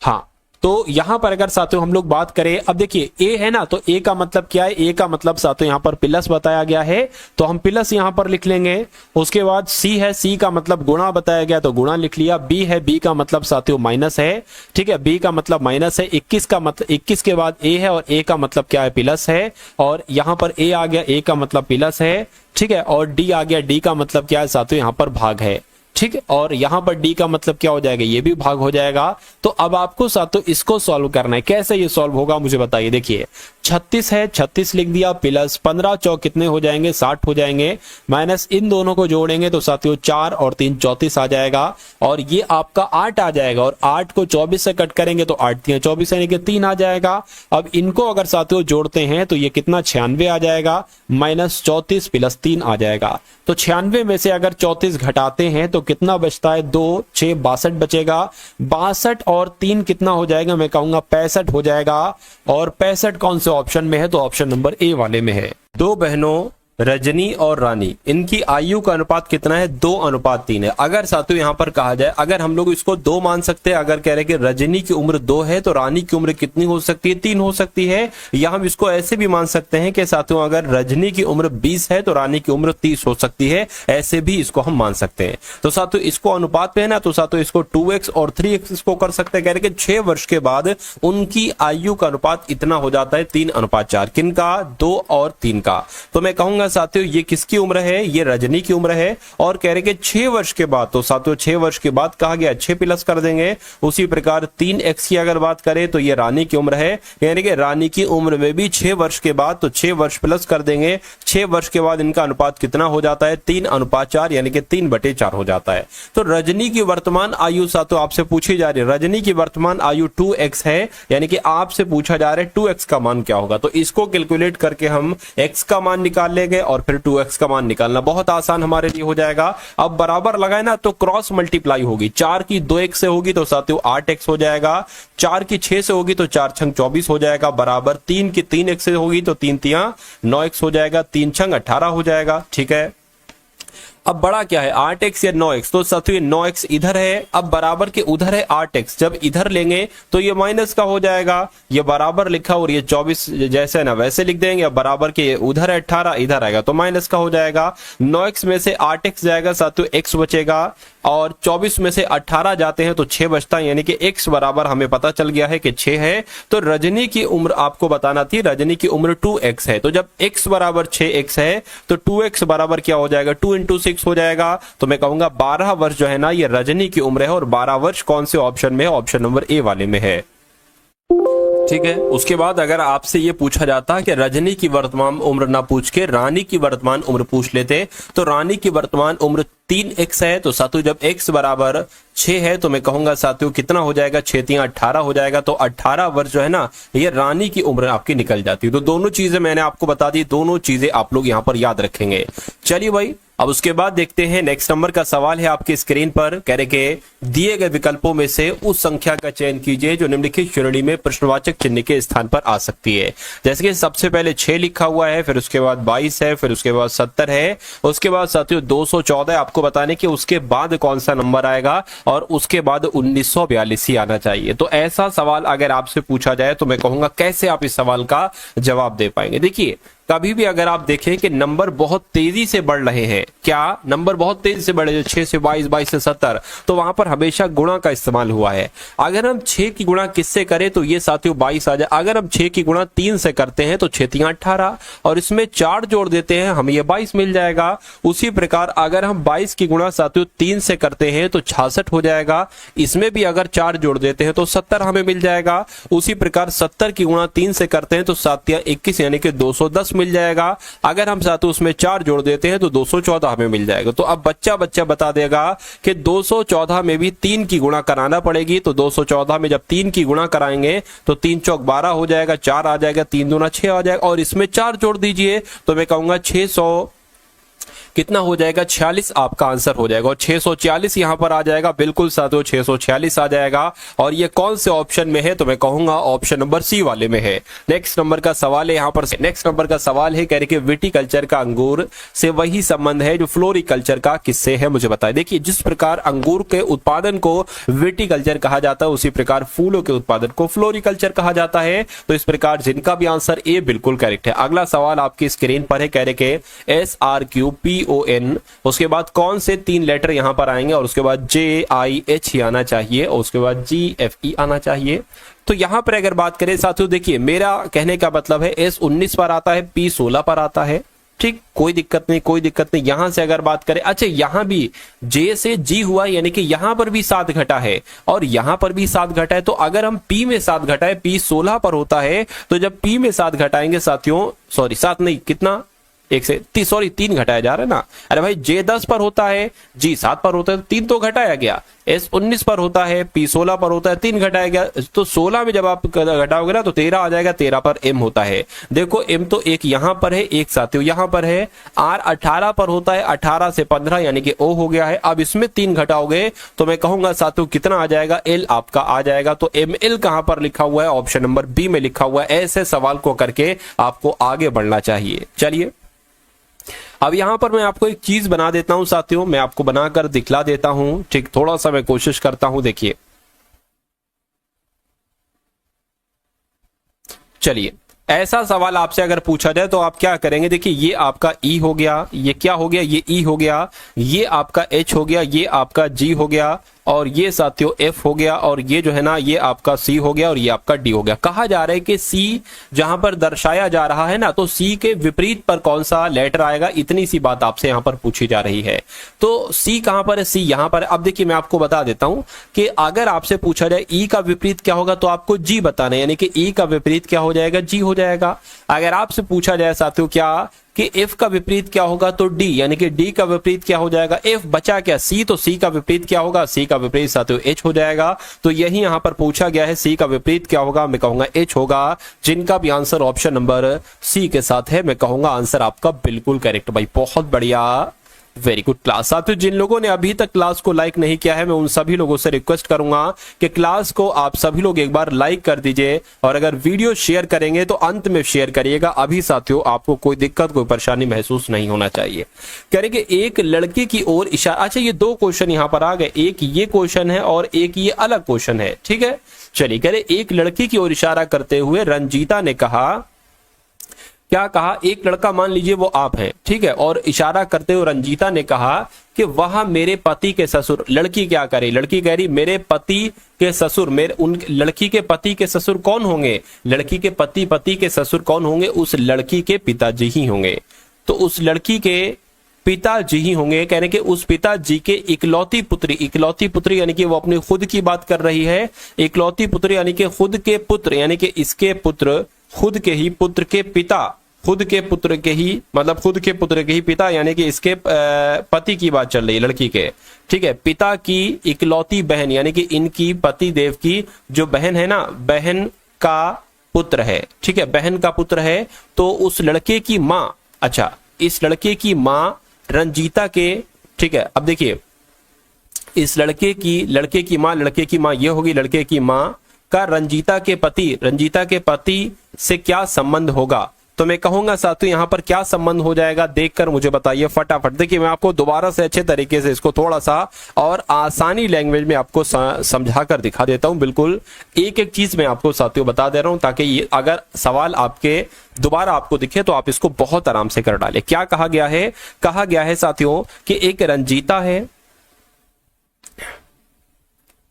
हाँ तो यहां पर अगर साथियों हम लोग बात करें, अब देखिए A है ना, तो A का मतलब क्या है, A का मतलब साथियों यहां पर प्लस बताया गया है, तो हम प्लस यहां पर लिख लेंगे। उसके बाद C है, C का मतलब गुणा बताया गया, तो गुणा लिख लिया। B है, B का मतलब साथियों माइनस है, ठीक है, B का मतलब माइनस है। 21 का मतलब 21 के बाद A है, और A का मतलब क्या है, प्लस है, और यहां पर A आ गया, A का मतलब प्लस है, ठीक है, और D आ गया, D का मतलब क्या है साथियों, यहां पर भाग है, ठीक है, और यहां पर D का मतलब क्या हो जाएगा, ये भी भाग हो जाएगा। तो अब आपको साथियों इसको सॉल्व करना है, कैसे ये सॉल्व होगा मुझे बताइए। देखिए 36 है, 36 लिख दिया, प्लस 15 चौक कितने हो जाएंगे, 60 हो जाएंगे, माइनस इन दोनों को जोड़ेंगे तो साथियों 4 और 3 34 आ जाएगा, और ये आपका 8 आ जाएगा, और 8 को 24 से कट करेंगे तो 8 3 24 यानी कि 3 आ जाएगा। अब इनको अगर साथियों जोड़ते हैं तो ये कितना 96 आ जाएगा, माइनस 34 प्लस 3 आ जाएगा। तो 96 में से अगर 34 घटाते हैं तो कितना बचता है, 2 6 62 बचेगा, 62 और 3 कितना हो जाएगा, मैं कहूंगा 65 हो जाएगा। और 65 कौन से ऑप्शन में है, तो ऑप्शन नंबर ए वाले में है। 2 बहनों रजनी और रानी, इनकी आयु का अनुपात कितना है, 2:3 है। अगर साथियों यहां पर कहा जाए, अगर हम लोग इसको 2 मान सकते हैं, अगर कह रहे कि रजनी की उम्र 2 है तो रानी की उम्र कितनी हो सकती है, 3 हो सकती है। या हम इसको ऐसे भी मान सकते हैं कि साथियों अगर रजनी की उम्र 20 है तो रानी की उम्र 30 हो सकती है, ऐसे भी इसको हम मान सकते हैं। तो साथियों इसको अनुपात पे है ना, तो साथियों इसको 2x और 3x इसको कर सकते हैं। कह रहे कि 6 वर्ष के बाद उनकी आयु का अनुपात इतना हो जाता है 3:4, किनका, 2 और 3 का। तो मैं कहूंगा साथियों ये किसकी उम्र है, ये रजनी की उम्र है। और कह रहे कि 6 वर्ष के बाद, तो साथियों 6 वर्ष के बाद कहा गया 6 प्लस कर देंगे। उसी प्रकार 3x की अगर बात करें तो ये रानी की उम्र है, यानी कि रानी की उम्र में भी 6 वर्ष के बाद, तो 6 वर्ष प्लस कर देंगे। 6 वर्ष के बाद इनका अनुपात कितना हो जाता है, 3:4, यानी कि 3/4 हो जाता है। तो रजनी की वर्तमान आयु साथियों आपसे पूछी जा रही है, रजनी की वर्तमान आयु 2x है, यानी कि आपसे पूछा जा रहा है 2x का मान क्या होगा। तो इसको कैलकुलेट करके हम x का मान निकाल लेंगे, लेंगे और फिर 2x का मान निकालना बहुत आसान हमारे लिए हो जाएगा। अब बराबर लगाए ना तो क्रॉस मल्टीप्लाई होगी, 4 की 2x से होगी तो साथियों 8x हो जाएगा, 4 की 6 से होगी तो 4 छंग 24 हो जाएगा, बराबर 3 की 3x से होगी तो 3 तियां 9x हो जाएगा, 3 छंग 18 हो जाएगा। ठीक है, अब बड़ा क्या है 8x या 9x, तो साथियों 9x इधर है, अब बराबर के उधर है 8x, जब इधर लेंगे तो ये माइनस का हो जाएगा, ये बराबर लिखा और ये 24 जैसे है ना वैसे लिख देंगे, अब बराबर के उधर है 18 इधर आएगा तो माइनस का हो जाएगा। 9x में से 8x जाएगा साथियों x बचेगा, और 24 में से 18 जाते हैं तो 6 बचता है, यानी कि x बराबर हमें पता चल गया है कि 6 है। तो रजनी की उम्र आपको बताना थी, रजनी की उम्र 2x है, तो जब x बराबर 6x है तो 2x बराबर क्या हो जाएगा 2 × 6 हो जाएगा। तो मैं कहूंगा 12 वर्ष जो है ना ये रजनी की उम्र है, और 12 वर्ष कौन से ऑप्शन में है, ऑप्शन नंबर ए वाले में है। ठीक है, उसके बाद अगर आपसे ये पूछा जाता कि रजनी की वर्तमान उम्र ना पूछ के रानी की वर्तमान उम्र पूछ लेते, तो रानी की वर्तमान उम्र 3x है, तो साथियों जब x बराबर 6 है तो मैं कहूंगा साथियों कितना हो जाएगा 6 तियां 18 हो जाएगा, तो 18 वर्ष जो है ना ये रानी की उम्र आपकी निकल जाती है। तो दोनों चीजें मैंने आपको बता दी, दोनों चीजें आप लोग यहाँ पर याद रखेंगे। चलिए भाई, अब उसके बाद देखते हैं नेक्स्ट नंबर का सवाल है आपकी स्क्रीन पर, कह रहे कि दिए गए विकल्पों में से उस संख्या का चयन कीजिए जो निम्नलिखित श्रेणी में प्रश्नवाचक चिन्ह के स्थान पर आ सकती है। जैसे कि सबसे पहले 6 लिखा हुआ है, फिर उसके बाद 22 है, फिर उसके बाद 70 है, उसके बाद साथियों 214 आपको बताने कि उसके बाद कौन सा नंबर आएगा, और उसके बाद 1942 ही आना चाहिए। तो ऐसा सवाल अगर आपसे पूछा जाए तो मैं कहूंगा कैसे आप इस सवाल का जवाब दे पाएंगे। देखिए कभी भी अगर आप देखें कि नंबर बहुत तेजी से बढ़ रहे हैं, क्या नंबर बहुत तेजी से बढ़े 6 से 22, 22 से 70, तो वहां पर हमेशा गुणा का इस्तेमाल हुआ है। अगर हम 6 की गुणा किससे करें तो ये साथियों 22 आ जाए, अगर हम 6 की गुणा 3 से करते हैं तो 6 तियां 18, और इसमें 4 जोड़ देते हैं हमें ये 22 मिल जाएगा। उसी प्रकार अगर हम 22 की गुणा साथियों 3 से करते हैं तो 66 हो जाएगा, इसमें भी अगर 4 जोड़ देते हैं तो 70 हमें मिल जाएगा। उसी प्रकार 70 की गुणा 3 से करते हैं तो 7 तियां 21 यानी कि 210 मिल जाएगा। अगर हम साथ उसमें 4 जोड़ देते हैं तो 214 हमें मिल जाएगा। तो अब बच्चा बता देगा कि 214 में भी 3 की गुणा कराना पड़ेगी, तो 214 में जब 3 की गुणा कराएंगे तो 3 चौक 12 हो जाएगा, 4 आ जाएगा, 3 दूना 6 आ जाएगा, और इसमें 4 जोड़ दीजिए तो मैं कहूंगा 600 कितना हो जाएगा 46 आपका आंसर हो जाएगा, और 646 यहां पर आ जाएगा, बिल्कुल साथियों 646 आ जाएगा। और ये कौन से ऑप्शन में है तो मैं कहूंगा ऑप्शन नंबर सी वाले में है। नेक्स्ट नंबर का सवाल है यहाँ पर, नेक्स्ट नंबर का सवाल है कह रहे कि विटीकल्चर का अंगूर से वही संबंध है जो फ्लोरिकल्चर का किससे है, मुझे बताएं। देखिए जिस प्रकार अंगूर के उत्पादन को विटीकल्चर कहा जाता है उसी प्रकार फूलों के उत्पादन को फ्लोरिकल्चर कहा जाता है। तो इस प्रकार जिनका भी आंसर ए बिल्कुल करेक्ट है। अगला सवाल आपकी स्क्रीन पर है, कह रहे कि SRQPON, उसके बाद कौन से 3 लेटर यहां पर आएंगे, और उसके बाद JIH आना चाहिए, और उसके बाद GFE आना चाहिए। तो यहां पर अगर बात करें साथियों, देखिए मेरा कहने का मतलब है S 19 पर आता है, P 16 पर आता है, ठीक, कोई दिक्कत नहीं, कोई दिक्कत नहीं। यहां से अगर बात करें, अच्छा यहां भी J से G हुआ, यानी कि यहां पर भी 7 घटा है और यहां पर भी 7 घटा है। तो अगर हम P में 7 घटाए, P 16 पर होता है, तो जब P में 7 घटाएंगे साथियों, सॉरी 7 नहीं, कितना 3 घटाया जा रहा है ना, अरे भाई J 10 पर होता है, G 7 पर होता है, 3 तो घटाया गया। S 19 पर होता है, P 16 पर होता है, 3 घटाया गया। तो 16 में जब आप घटाओगे ना तो 13 आ जाएगा, 13 पर M होता है। देखो M तो एक यहां पर है, एक साथियों यहां पर है। R 18 पर होता है, 18 से 15 यानी कि O हो गया है। अब इसमें 3 घटाओगे तो मैं कहूंगा साथियों कितना आ जाएगा, L आपका आ जाएगा। तो ML कहां पर लिखा हुआ है, ऑप्शन नंबर बी में लिखा हुआ है। ऐसे सवाल को करके आपको आगे बढ़ना चाहिए। चलिए अब यहां पर मैं आपको एक चीज बना देता हूं साथियों, मैं आपको बनाकर दिखला देता हूं, ठीक, थोड़ा सा मैं कोशिश करता हूं। देखिए चलिए ऐसा सवाल आपसे अगर पूछा जाए तो आप क्या करेंगे। देखिए ये आपका E हो गया, ये क्या हो गया, ये E हो गया, ये आपका H हो गया, ये आपका G हो गया, और ये साथियों F हो गया, और ये जो है ना ये आपका C हो गया, और ये आपका D हो गया। कहा जा रहा है कि C जहां पर दर्शाया जा रहा है ना, तो C के विपरीत पर कौन सा लेटर आएगा, इतनी सी बात आपसे यहां पर पूछी जा रही है। तो C कहां पर है, C यहां पर है। अब देखिए मैं आपको बता देता हूं कि अगर आपसे पूछा जाए E का विपरीत क्या होगा तो आपको G बताना है, यानी कि E का विपरीत क्या हो जाएगा, G हो जाएगा। अगर आपसे पूछा जाए साथियों क्या कि F का विपरीत क्या होगा, तो D, यानी कि D का विपरीत क्या हो जाएगा, F। बचा क्या C, तो C का विपरीत क्या होगा, C का विपरीत साथियों H हो जाएगा। तो यही यहां पर पूछा गया है, C का विपरीत क्या होगा, मैं कहूंगा H होगा। जिनका भी आंसर ऑप्शन नंबर C के साथ है, मैं कहूंगा आंसर आपका बिल्कुल करेक्ट भाई, बहुत बढ़िया, वेरी गुड क्लास। साथियों जिन लोगों ने अभी तक क्लास को लाइक नहीं किया है, मैं उन सभी लोगों से रिक्वेस्ट करूंगा कि क्लास को आप सभी लोग एक बार लाइक कर दीजिए, और अगर वीडियो शेयर करेंगे तो अंत में शेयर करिएगा। अभी साथियों आपको कोई दिक्कत, कोई परेशानी महसूस नहीं होना चाहिए। करेंगे एक लड़के की ओर इशारा। अच्छा, ये दो क्वेश्चन यहां पर आ गए, एक ये क्वेश्चन है और एक ये अलग क्वेश्चन है, ठीक है। चलिए, करें एक लड़की की ओर इशारा करते हुए रंजीता ने कहा, क्या कहा, एक लड़का मान लीजिए वो आप हैं, ठीक है, और इशारा करते हुए रंजीता ने कहा कि वह मेरे पति के ससुर। लड़की क्या करे, लड़की कह रही मेरे पति के ससुर, मेरे उन लड़की के पति के ससुर कौन होंगे, लड़की के पति के ससुर कौन होंगे, उस लड़की के पिताजी ही होंगे। तो उस लड़की के पिताजी ही होंगे, कह रहे कि उस पिताजी के इकलौती पुत्री, इकलौती पुत्री यानी कि वो अपनी खुद की बात कर रही है, इकलौती पुत्र यानी कि खुद के पुत्र, यानी कि इसके पुत्र, खुद के ही पुत्र के पिता, खुद के पुत्र के ही, मतलब खुद के पुत्र के ही पिता, यानी कि इसके पति की बात चल रही है लड़की के, ठीक है। पिता की इकलौती बहन, यानी कि इनकी पति देव की जो बहन है ना, बहन का पुत्र है, ठीक है, बहन का पुत्र है। तो उस लड़के की माँ, अच्छा, इस लड़के की माँ रंजीता के, ठीक है। अब देखिए, इस लड़के की माँ ये होगी, लड़के की माँ का रंजीता के पति से क्या संबंध होगा। तो मैं कहूंगा साथियों यहां पर क्या संबंध हो जाएगा, देखकर मुझे बताइए फटाफट। देखिए, मैं आपको दोबारा से अच्छे तरीके से इसको थोड़ा सा और आसानी लैंग्वेज में आपको समझा कर दिखा देता हूं। बिल्कुल एक एक चीज मैं आपको साथियों बता दे रहा हूं, ताकि ये अगर सवाल आपके दोबारा आपको दिखे तो आप इसको बहुत आराम से कर डालें। क्या कहा गया है साथियों कि एक रंजीता है,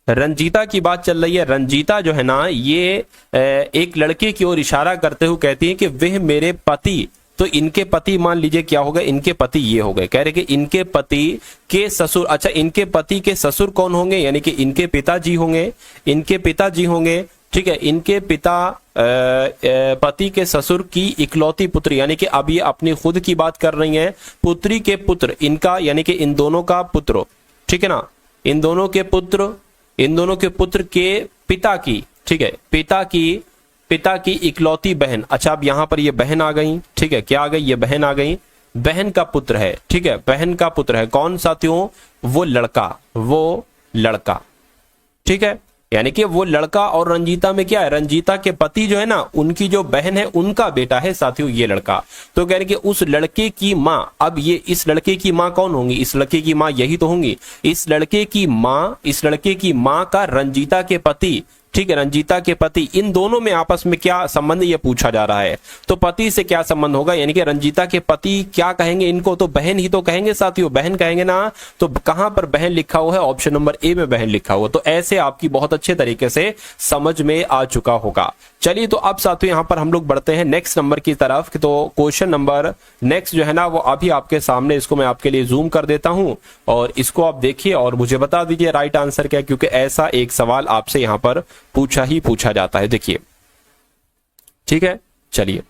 रंजीता की बात चल रही है। रंजीता जो है ना, ये एक लड़के की ओर इशारा करते हुए कहती है कि वह मेरे पति, तो इनके पति मान लीजिए क्या हो गए, इनके पति ये हो गए, कह रहे कि इनके पति के ससुर। अच्छा, इनके पति के ससुर कौन होंगे, यानी कि इनके पिताजी होंगे, इनके पिताजी होंगे, ठीक है। इनके पिता पति के ससुर की इकलौती पुत्री, यानी कि अब ये अपनी खुद की बात कर रही हैं, पुत्री के पुत्र, इनका यानी कि इन दोनों का पुत्र, ठीक है ना, इन दोनों के पुत्र के पिता की, ठीक है, पिता की इकलौती बहन। अच्छा, अब यहां पर ये बहन आ गई, ठीक है, क्या आ गई, ये बहन आ गई, बहन का पुत्र है, ठीक है, बहन का पुत्र है कौन साथियों, वो लड़का, ठीक है, यानी कि वो लड़का। और रंजीता में क्या है, रंजीता के पति जो है ना, उनकी जो बहन है उनका बेटा है साथियों ये लड़का। तो कह रहे कि उस लड़के की माँ, अब ये इस लड़के की माँ कौन होंगी, इस लड़के की माँ यही तो होंगी, इस लड़के की माँ का रंजीता के पति, ठीक है, रंजीता के पति, इन दोनों में आपस में क्या संबंध ये पूछा जा रहा है। तो पति से क्या संबंध होगा, यानी कि रंजीता के पति क्या कहेंगे इनको, तो बहन ही तो कहेंगे साथियों, बहन कहेंगे ना। तो कहां पर बहन लिखा हुआ है, ऑप्शन नंबर ए में बहन लिखा हुआ। तो ऐसे आपकी बहुत अच्छे तरीके से समझ में आ चुका होगा। चलिए, तो अब साथियों यहां पर हम लोग बढ़ते हैं नेक्स्ट नंबर की तरफ। तो क्वेश्चन नंबर नेक्स्ट जो है ना, वो अभी आपके सामने, इसको मैं आपके लिए जूम कर देता हूं और इसको आप देखिए और मुझे बता दीजिए राइट आंसर क्या है, क्योंकि ऐसा एक सवाल आपसे यहां पर पूछा जाता है। देखिए, ठीक है, चलिए,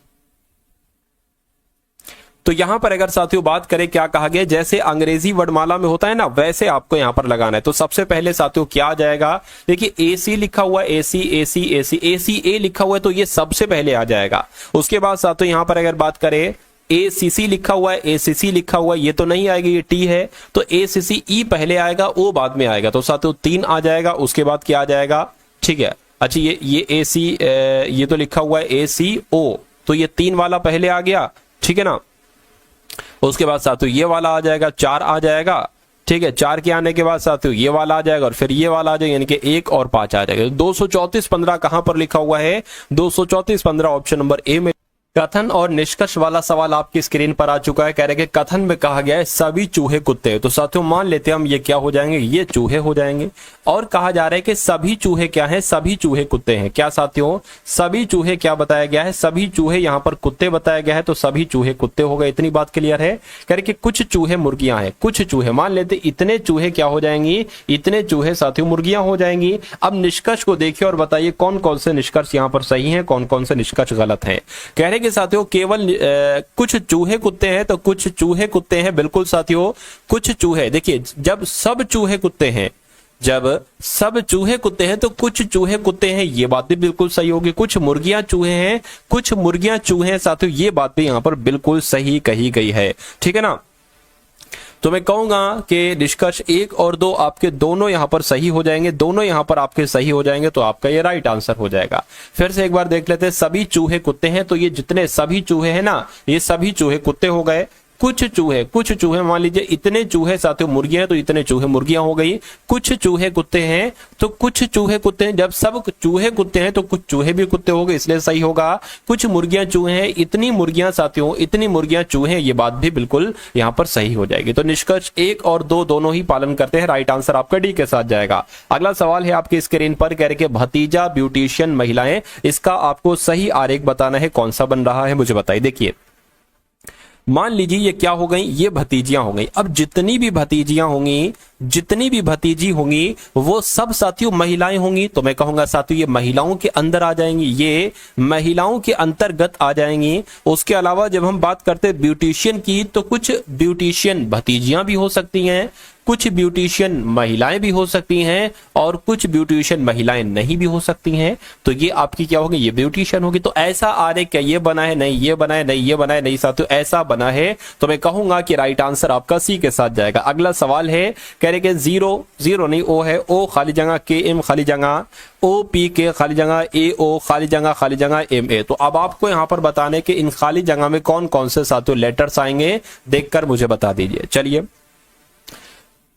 तो यहां पर अगर साथियों बात करें क्या कहा गया, जैसे अंग्रेजी वर्णमाला में होता है ना, वैसे आपको यहां पर लगाना है। तो सबसे पहले साथियों क्या आ जाएगा, देखिए एसी लिखा हुआ है, एसी ए लिखा हुआ है, तो ये सबसे पहले आ जाएगा। उसके बाद साथियों यहां पर अगर बात करें ACC लिखा हुआ है, ACC लिखा हुआ है, ये तो नहीं आएगा, ये टी है, तो ACC ई पहले आएगा, ओ बाद में आएगा। तो साथियों 3 आ जाएगा। उसके बाद क्या आ जाएगा, ठीक है, अच्छा ये AC ये तो लिखा हुआ है ACO, तो ये 3 वाला पहले आ गया, ठीक है ना। उसके बाद साथियों ये वाला आ जाएगा, 4 आ जाएगा, ठीक है, 4 के आने के बाद साथियों ये वाला आ जाएगा और फिर ये वाला आ जाएगा, यानी कि 1 और 5 आ जाएगा। 234-15 कहां पर लिखा हुआ है, 234-15 ऑप्शन नंबर ए में। कथन और निष्कर्ष वाला सवाल आपकी स्क्रीन पर आ चुका है। कह रहे कि कथन में कहा गया है सभी चूहे कुत्ते, तो साथियों मान लेते हैं हम ये क्या हो जाएंगे, ये चूहे हो जाएंगे। और कहा जा रहा है कि सभी चूहे क्या हैं, सभी चूहे कुत्ते हैं। क्या साथियों, सभी चूहे क्या बताया गया है, सभी चूहे यहाँ पर कुत्ते बताया गया है, तो सभी चूहे कुत्ते हो गए, इतनी बात क्लियर है। कह रहे कि कुछ चूहे मुर्गियां हैं, कुछ चूहे, मान लेते इतने चूहे क्या हो जाएंगी, इतने चूहे साथियों मुर्गियां हो जाएंगी। अब निष्कर्ष को देखिए और बताइए कौन कौन से निष्कर्ष यहाँ पर सही है, कौन कौन से निष्कर्ष गलत है। कह रहे कि साथियों केवल कुछ चूहे कुत्ते हैं, तो कुछ चूहे कुत्ते हैं, बिल्कुल साथियों कुछ चूहे। देखिए जब सब चूहे कुत्ते हैं, जब सब चूहे कुत्ते हैं तो कुछ चूहे कुत्ते हैं, ये बात भी बिल्कुल सही होगी। कुछ मुर्गियां चूहे हैं, कुछ मुर्गियां चूहे हैं साथियों, ये बात भी यहां पर बिल्कुल सही कही गई है, ठीक है ना। तो मैं कहूंगा कि निष्कर्ष 1 और 2 आपके दोनों यहां पर सही हो जाएंगे, दोनों यहां पर आपके सही हो जाएंगे, तो आपका ये राइट आंसर हो जाएगा। फिर से एक बार देख लेते हैं, सभी चूहे कुत्ते हैं, तो ये जितने सभी चूहे हैं ना, ये सभी चूहे कुत्ते हो गए। कुछ चूहे मान लीजिए इतने चूहे साथियों मुर्गियां हैं, तो इतने चूहे मुर्गियां हो गई। कुछ चूहे कुत्ते हैं, तो कुछ चूहे कुत्ते हैं। जब सब चूहे कुत्ते हैं तो कुछ चूहे भी कुत्ते हो गए, इसलिए सही होगा। कुछ मुर्गियां चूहे हैं, इतनी मुर्गियां साथियों, इतनी मुर्गियां चूहे हैं, ये बात भी बिल्कुल यहां पर सही हो जाएगी। तो निष्कर्ष 1 और 2 दोनों ही पालन करते हैं, राइट आंसर आपका डी के साथ जाएगा। अगला सवाल है आपकी स्क्रीन पर, कह रहे कि भतीजा ब्यूटिशियन महिलाएं, इसका आपको सही आरेख बताना है, कौन सा बन रहा है मुझे बताइए। देखिए मान लीजिए ये क्या हो गई, ये भतीजियां हो गई। अब जितनी भी भतीजियां होंगी, जितनी भी भतीजी होंगी, वो सब साथियों महिलाएं होंगी। तो मैं कहूंगा साथियों ये महिलाओं के अंदर आ जाएंगी, ये महिलाओं के अंतर्गत आ जाएंगी। उसके अलावा जब हम बात करते हैं ब्यूटिशियन की, तो कुछ ब्यूटिशियन भतीजियां भी हो सकती हैं, कुछ ब्यूटिशियन महिलाएं भी हो सकती हैं, और कुछ ब्यूटिशियन महिलाएं नहीं भी हो सकती हैं। तो ये आपकी क्या होगी, ये ब्यूटिशियन होगी। तो ऐसा आरेख क्या ये बना है, नहीं ये बना है, नहीं ये बना है, नहीं साथियों ऐसा बना है। तो मैं कहूंगा कि राइट आंसर आपका सी के साथ जाएगा। अगला सवाल है, कह रहे कि जीरो नहीं ओ है, ओ खाली जगह के एम खाली जगह ओ पी के खाली जगह ए ओ खाली जगह एम ए। तो अब आपको यहां पर बताने के इन खाली जगह में कौन कौन से साथियों लेटर्स आएंगे, देखकर मुझे बता दीजिए। चलिए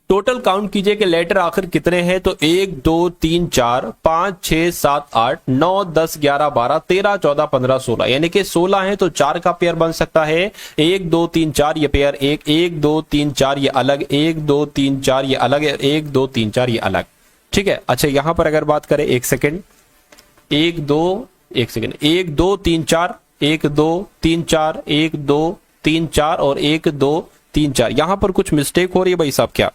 टोटल काउंट कीजिए कि लेटर आखिर कितने हैं। तो 1 2 3 4 5 6 7 8 9 10 11 12 13 14 15 16, यानी कि 16 है, तो 4 का पेयर बन सकता है। 1 2 3 4 ये पेयर, 1 2 3 4 ये अलग, 1 2 3 4 ये अलग, 1 2 3 4 ये अलग, ठीक है। अच्छा यहां पर अगर बात करें, 1 सेकेंड, 1 2 3 4, 1 2 3 4, 1 2 3 4 और 1 2 3 4, यहां पर कुछ मिस्टेक हो रही है भाई साहब क्या?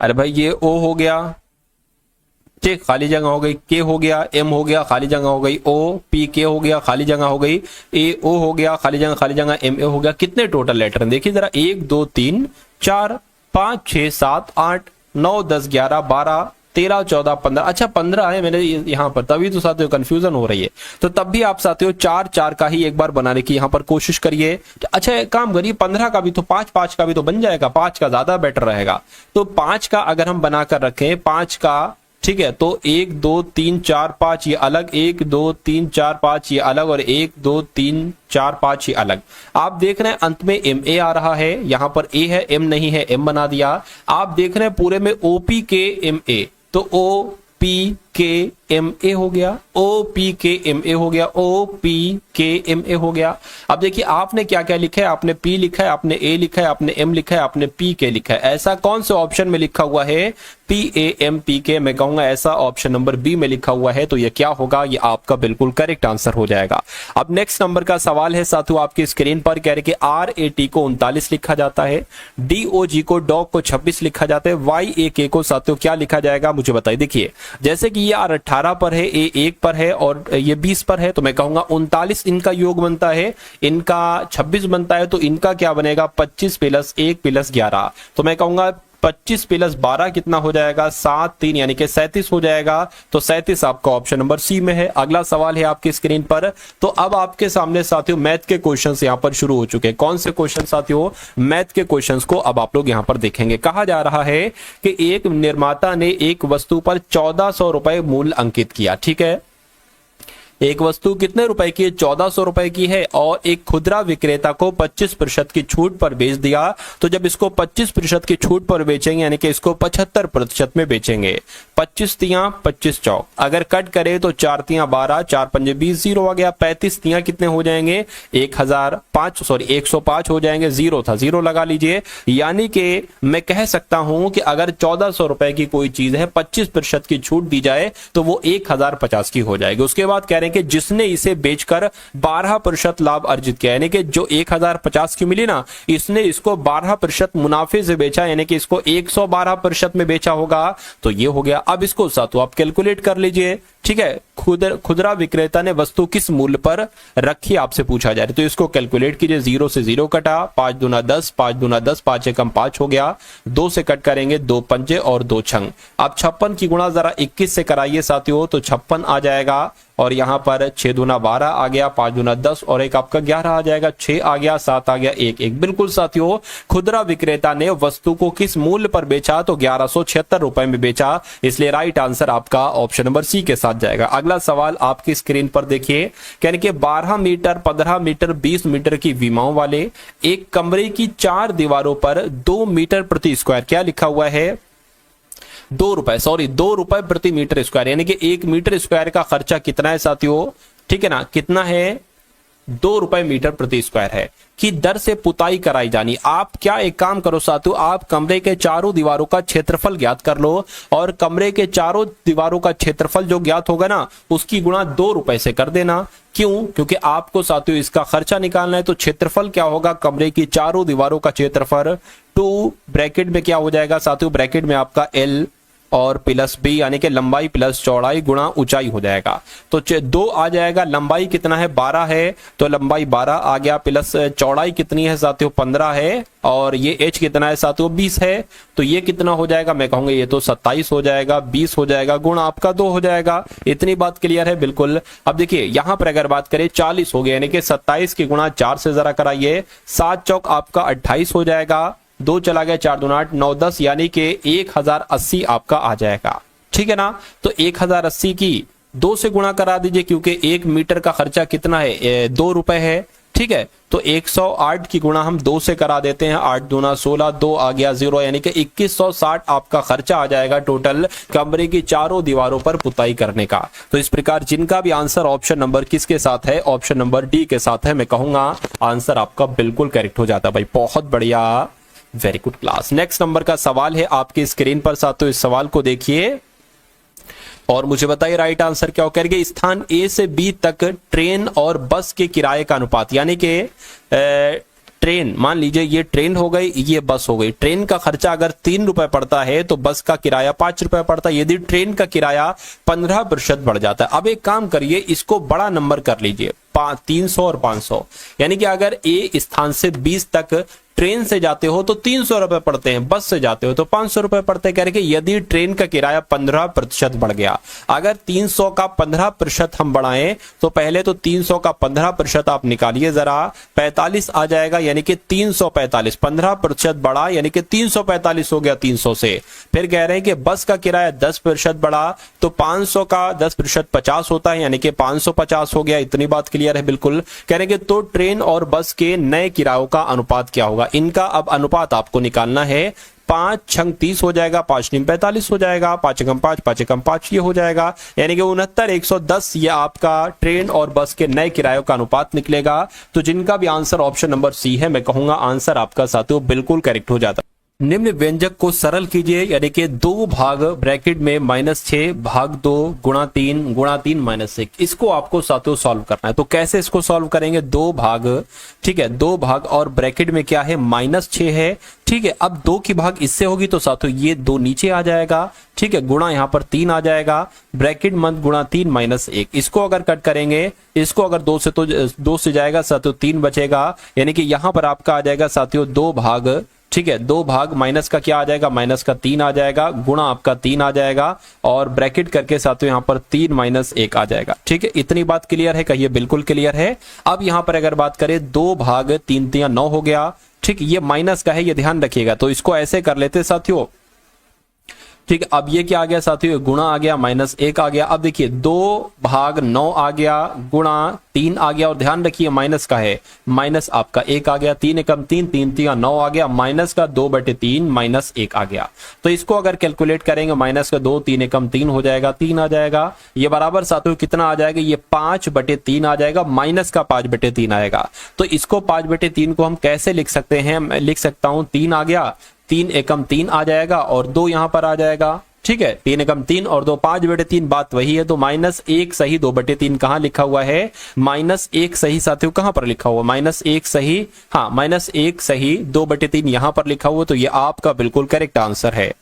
अरे भाई ये ओ हो गया, ठीक खाली जगह हो गई, के हो गया, एम हो गया खाली जगह हो गई, ओ पी के हो गया खाली जगह हो गई, ए ओ हो गया खाली जगह एम ए हो गया। कितने टोटल लेटर हैं देखिए जरा, 1 2 3 4 5 6 7 8 9 10 11 12 13 14 15, अच्छा 15 है मेरे यहाँ पर, तभी तो साथियों कंफ्यूजन हो रही है। तो तब भी आप साथियों 4 4 का ही एक बार बनाने की यहाँ पर कोशिश करिए। अच्छा एक काम करिए, 15 का भी तो 5 5 का भी तो बन जाएगा, 5 का ज्यादा बेटर रहेगा। तो 5 का अगर हम बनाकर रखें, 5 का, ठीक है, तो 1 2 3 4 5 ये अलग, 1 2 3 4 5 ये अलग, और 1 2 3 4 5 ये अलग। आप देख रहे हैं अंत में एम ए आ रहा है, यहां पर ए है, एम नहीं है, एम बना दिया। आप देख रहे हैं पूरे में ओ पी के एम ए, तो ओ पी के एम ए हो गया, ओ पी के एम ए हो गया, ओ पी के एम ए हो गया। अब देखिए आपने क्या क्या लिखा है, आपने पी लिखा है, आपने ए लिखा है, आपने एम लिखा है, आपने पी के लिखा है। ऐसा कौन से ऑप्शन में लिखा हुआ है, पी ए एम पी के? मैं कहूंगा ऐसा ऑप्शन नंबर बी में लिखा हुआ है। तो ये क्या होगा, ये आपका बिल्कुल करेक्ट आंसर हो जाएगा। अब नेक्स्ट नंबर का सवाल है साथियों आपकी स्क्रीन पर, कह रहे कि आर ए टी को 39 लिखा जाता है, डी ओ जी को डॉग को 26 लिखा जाता है, वाई ए के को साथियों क्या लिखा जाएगा मुझे बताइए। देखिए जैसे कि ये आर 18 पर है, ए 1 पर है और ये 20 पर है, तो मैं कहूंगा 39 इनका योग बनता है, इनका 26 बनता है, तो इनका क्या बनेगा 25 प्लस 1 प्लस 11। तो मैं कहूंगा 25 प्लस 12 कितना हो जाएगा, 7 3 यानी कि 37 हो जाएगा। तो 37 आपका ऑप्शन नंबर सी में है। अगला सवाल है आपकी स्क्रीन पर। तो अब आपके सामने साथियों मैथ के क्वेश्चंस यहां पर शुरू हो चुके हैं। कौन से क्वेश्चन साथियों, मैथ के क्वेश्चंस को अब आप लोग यहां पर देखेंगे। कहा जा रहा है कि एक निर्माता ने एक वस्तु पर 1400 रुपए मूल्य अंकित किया, ठीक है। एक वस्तु कितने रुपए की है, 1400 रुपए की है, और एक खुदरा विक्रेता को 25% की छूट पर बेच दिया। तो जब इसको 25% की छूट पर बेचेंगे, यानी कि इसको 75% में बेचेंगे, 25 तियां 25 चौक, अगर कट करे तो 4 तियां 12, 4 पंजे 20, जीरो आ गया। 35 तियां कितने हो जाएंगे, 105 हो जाएंगे, जीरो था, जीरो लगा लीजिए। यानी कि मैं कह सकता हूं कि अगर 1400 रुपए की कोई चीज है, 25% की छूट दी जाए तो वो 1050 की हो जाएगी। उसके बाद कह रहे हैं कि जिसने इसे बेचकर 12% लाभ अर्जित किया, यानी कि जो 1050 की मिली ना, इसने इसको 12% मुनाफे से बेचा, यानी कि इसको 112% में बेचा होगा। तो ये हो गया। अब इसको साथ आप कैलकुलेट कर लीजिए, ठीक है। खुदरा विक्रेता ने वस्तु किस मूल्य पर रखी आपसे पूछा जा रहा है, तो इसको कैलकुलेट कीजिए। 0 से 0 कटा, 5 दूना 10, 5 दूना 10, 5 एकम 5 हो गया। 2 से कट करेंगे, 2 पंजे और 2 छंग। अब 56 की गुणा जरा 21 से कराइए साथियों, तो 56 आ जाएगा। और यहां पर 6 दूना 12 आ गया, 5 दूना 10 और एक आपका 11 आ जाएगा, 6 आ गया, 7 आ गया, 1 बिल्कुल साथियों। खुदरा विक्रेता ने वस्तु को किस मूल्य पर बेचा, तो 1176 रुपए में बेचा, इसलिए राइट आंसर आपका ऑप्शन नंबर सी के साथ जाएगा। अगला सवाल आपकी स्क्रीन पर देखिए, कहने के 12 मीटर, 15 मीटर, 20 मीटर की विमाओं वाले एक कमरे की 4 दीवारों पर 2 मीटर प्रति स्क्वायर, क्या लिखा हुआ है, 2 रुपए प्रति मीटर स्क्वायर, यानी कि 1 मीटर स्क्वायर का खर्चा कितना है साथियों, ठीक है ना, कितना है, 2 रुपए मीटर प्रति स्क्वायर है की दर से पुताई कराई जानी। आप क्या एक काम करो साथियों, आप कमरे के चारों दीवारों का क्षेत्रफल ज्ञात कर लो और कमरे के चारों दीवारों का क्षेत्रफल जो ज्ञात होगा ना, उसकी गुणा 2 रुपए से कर देना। क्यों? क्योंकि आपको साथियों इसका खर्चा निकालना है। तो क्षेत्रफल क्या होगा, कमरे की चारों दीवारों का क्षेत्रफल 2 ब्रैकेट में क्या हो जाएगा साथियों, ब्रैकेट में आपका L और प्लस बी, यानी कि लंबाई प्लस चौड़ाई गुणा ऊंचाई हो जाएगा। तो 2 आ जाएगा, लंबाई कितना है, 12 है, तो लंबाई 12 आ गया, प्लस चौड़ाई कितनी है साथियों, 15 है, और ये h कितना है साथियों, 20 है। तो ये कितना हो जाएगा, मैं कहूंगा ये तो 27 हो जाएगा, 20 हो जाएगा, गुणा आपका 2 हो जाएगा। इतनी बात क्लियर है, बिल्कुल। अब देखिए यहां पर अगर बात करें 40 हो गया, यानी कि 27 की गुणा 4 से जरा कराइए, 7 चौक आपका 28 हो जाएगा, 2 चला गया, 4 दूना 8, 9 10, यानी कि 1080 आपका आ जाएगा, ठीक है ना। तो 1080 की 2 से गुणा करा दीजिए, क्योंकि 1 मीटर का खर्चा कितना है, 2 रुपए है, ठीक है। तो 108 की गुणा हम 2 से करा देते हैं, 8 दूना 16, 2 आ गया 0, यानी कि 2160 आपका खर्चा आ जाएगा टोटल कमरे की चारों दीवारों पर पुताई करने का। तो इस प्रकार जिनका भी आंसर ऑप्शन नंबर किसके साथ है, ऑप्शन नंबर डी के साथ है, मैं कहूंगा आंसर आपका बिल्कुल करेक्ट हो जाता है भाई, बहुत बढ़िया, very good class. Next number का सवाल है आपकी स्क्रीन पर साथियों, इस सवाल को देखिए और मुझे बताइए राइट आंसर क्या हो। करेंगे स्थान ए से बी तक ट्रेन और बस के किराए का अनुपात, यानी कि ट्रेन, मान लीजिए ये ट्रेन हो गई, ये बस हो गई। ट्रेन का खर्चा अगर 3 रुपए पड़ता है तो बस का किराया 5 रुपए पड़ता है। यदि ट्रेन का किराया 15% बढ़ जाता है, अब एक काम करिए, इसको बड़ा नंबर कर लीजिए, 300 और 500, यानी कि अगर ए स्थान से 20 तक ट्रेन से जाते हो तो 300 रुपए पड़ते हैं, बस से जाते हो तो 500 रुपए पड़ते हैं। कह रहे कि यदि ट्रेन का किराया 15% बढ़ गया, अगर 300 का 15% हम बढ़ाएं तो पहले तो 300 का 15% आप निकालिए जरा, 45 आ जाएगा, यानी कि 345, 15% बढ़ा यानी कि 345 हो गया 300 से। फिर कह रहे हैं कि बस का किराया 10% बढ़ा तो 500 का 10% 50 होता है, यानी कि 550 हो गया। इतनी बात क्लियर है, बिल्कुल। कह रहे हैं कि तो ट्रेन और बस के नए किरायों का अनुपात क्या होगा, इनका अब अनुपात आपको निकालना है। 5 छंग 30 हो जाएगा, 5 नीम 45 हो जाएगा, 5 एकम 5, 5 एकम 5 ये हो जाएगा, यानी कि 69,110 ये आपका ट्रेन और बस के नए किरायों का अनुपात निकलेगा। तो जिनका भी आंसर ऑप्शन नंबर सी है, मैं कहूंगा आंसर आपका साथियों बिल्कुल करेक्ट हो जाता है। निम्न व्यंजक को सरल कीजिए, यानी कि 2 भाग ब्रैकेट में -6 भाग 2 गुणा 3 गुणा 3 -1, इसको आपको साथियों सॉल्व करना है। तो कैसे इसको सॉल्व करेंगे, 2 भाग, ठीक है, 2 भाग और ब्रैकेट में क्या है, -6 है, ठीक है। अब 2 की भाग इससे होगी तो साथियों ये 2 नीचे आ जाएगा, ठीक है, गुणा यहां पर 3 आ जाएगा, ब्रैकेट मत गुणा 3 -1, इसको अगर कट करेंगे, इसको अगर 2 से तो 2 से जाएगा साथियों 3 बचेगा, यानी कि यहां पर आपका आ जाएगा साथियों 2 भाग, ठीक है, 2 भाग माइनस का क्या आ जाएगा, माइनस का 3 आ जाएगा, गुणा आपका 3 आ जाएगा और ब्रैकेट करके साथियों यहां पर 3 -1 आ जाएगा, ठीक है। इतनी बात क्लियर है, कहिए बिल्कुल क्लियर है। अब यहां पर अगर बात करें 2 भाग 3 3 9 हो गया, ठीक, ये माइनस का है, ये ध्यान रखिएगा। तो इसको ऐसे कर लेते साथियों, ठीक है। अब ये क्या आ गया साथियों, गुणा आ गया, -1 आ गया। अब देखिए 2 भाग 9 आ गया, गुणा 3 आ गया, और ध्यान रखिए माइनस का है, माइनस आपका 1 आ गया, 3 एकम 3, 3 3 9 आ गया, माइनस का 2/3 -1 आ गया। तो इसको अगर कैलकुलेट करेंगे, माइनस का 2, 3 एकम 3 हो जाएगा, 3 आ जाएगा, ये बराबर साथियों कितना आ जाएगा, ये 5/3 आ जाएगा, माइनस का 5/3 आएगा। तो इसको 5/3 को हम कैसे लिख सकते हैं, मैं लिख सकता हूं 3 आ गया, 3 एकम 3 आ जाएगा और 2 यहां पर आ जाएगा, ठीक है, 3 एकम 3 और 2 5/3 बात वही है। तो -1 सही 2/3 कहां लिखा हुआ है? -1 सही साथियों कहां पर लिखा हुआ? -1 सही, हाँ -1 सही 2/3 यहां पर लिखा हुआ। तो ये आपका बिल्कुल करेक्ट आंसर है।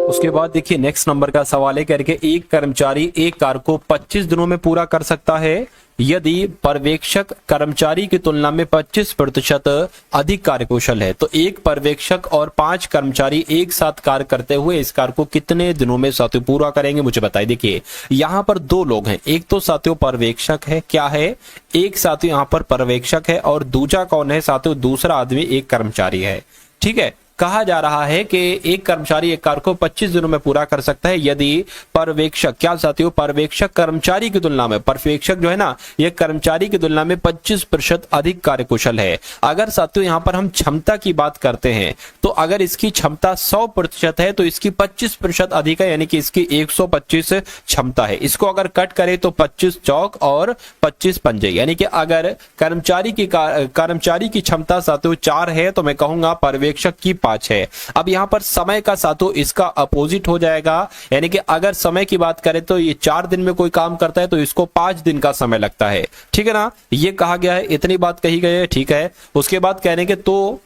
उसके बाद देखिए नेक्स्ट नंबर का सवाल है, करके एक कर्मचारी एक कार्य को 25 दिनों में पूरा कर सकता है यदि पर्यवेक्षक कर्मचारी की तुलना में 25% अधिक कार्यकुशल है। तो एक पर्यवेक्षक और 5 कर्मचारी एक साथ कार्य करते हुए इस कार्य को कितने दिनों में साथियों पूरा करेंगे, मुझे बताइए। देखिए यहाँ पर 2 लोग हैं, एक तो साथियों पर्यवेक्षक है, क्या है, एक साथियों यहाँ पर पर्यवेक्षक है और दूसरा कौन है साथियों? दूसरा आदमी एक कर्मचारी है। ठीक है, कहा जा रहा है कि एक कर्मचारी एक कार्य को 25 दिनों में पूरा कर सकता है यदि पर्यवेक्षक, क्या साथियों, पर्यवेक्षक कर्मचारी की तुलना में, पर्यवेक्षक जो है ना ये कर्मचारी की तुलना में 25% अधिक कार्यकुशल है। अगर साथियों यहाँ पर हम क्षमता की बात करते हैं तो अगर इसकी क्षमता 100% है तो इसकी 25% अधिक है, यानी कि इसकी 125 क्षमता है। इसको अगर कट करें तो 25 चौक और 25 पंजे, यानी कि अगर कर्मचारी की क्षमता साथियों 4 है तो मैं कहूंगा पर्यवेक्षक की 5 है। अब यहां पर समय का साथियों इसका अपोजिट हो जाएगा, यानी कि अगर समय की बात करें तो ये 4 दिन में कोई काम करता है तो इसको 5 दिन का समय लगता है। ठीक है ना, ये कहा गया है, इतनी बात कही गई है। ठीक है, उसके बाद कहने के तो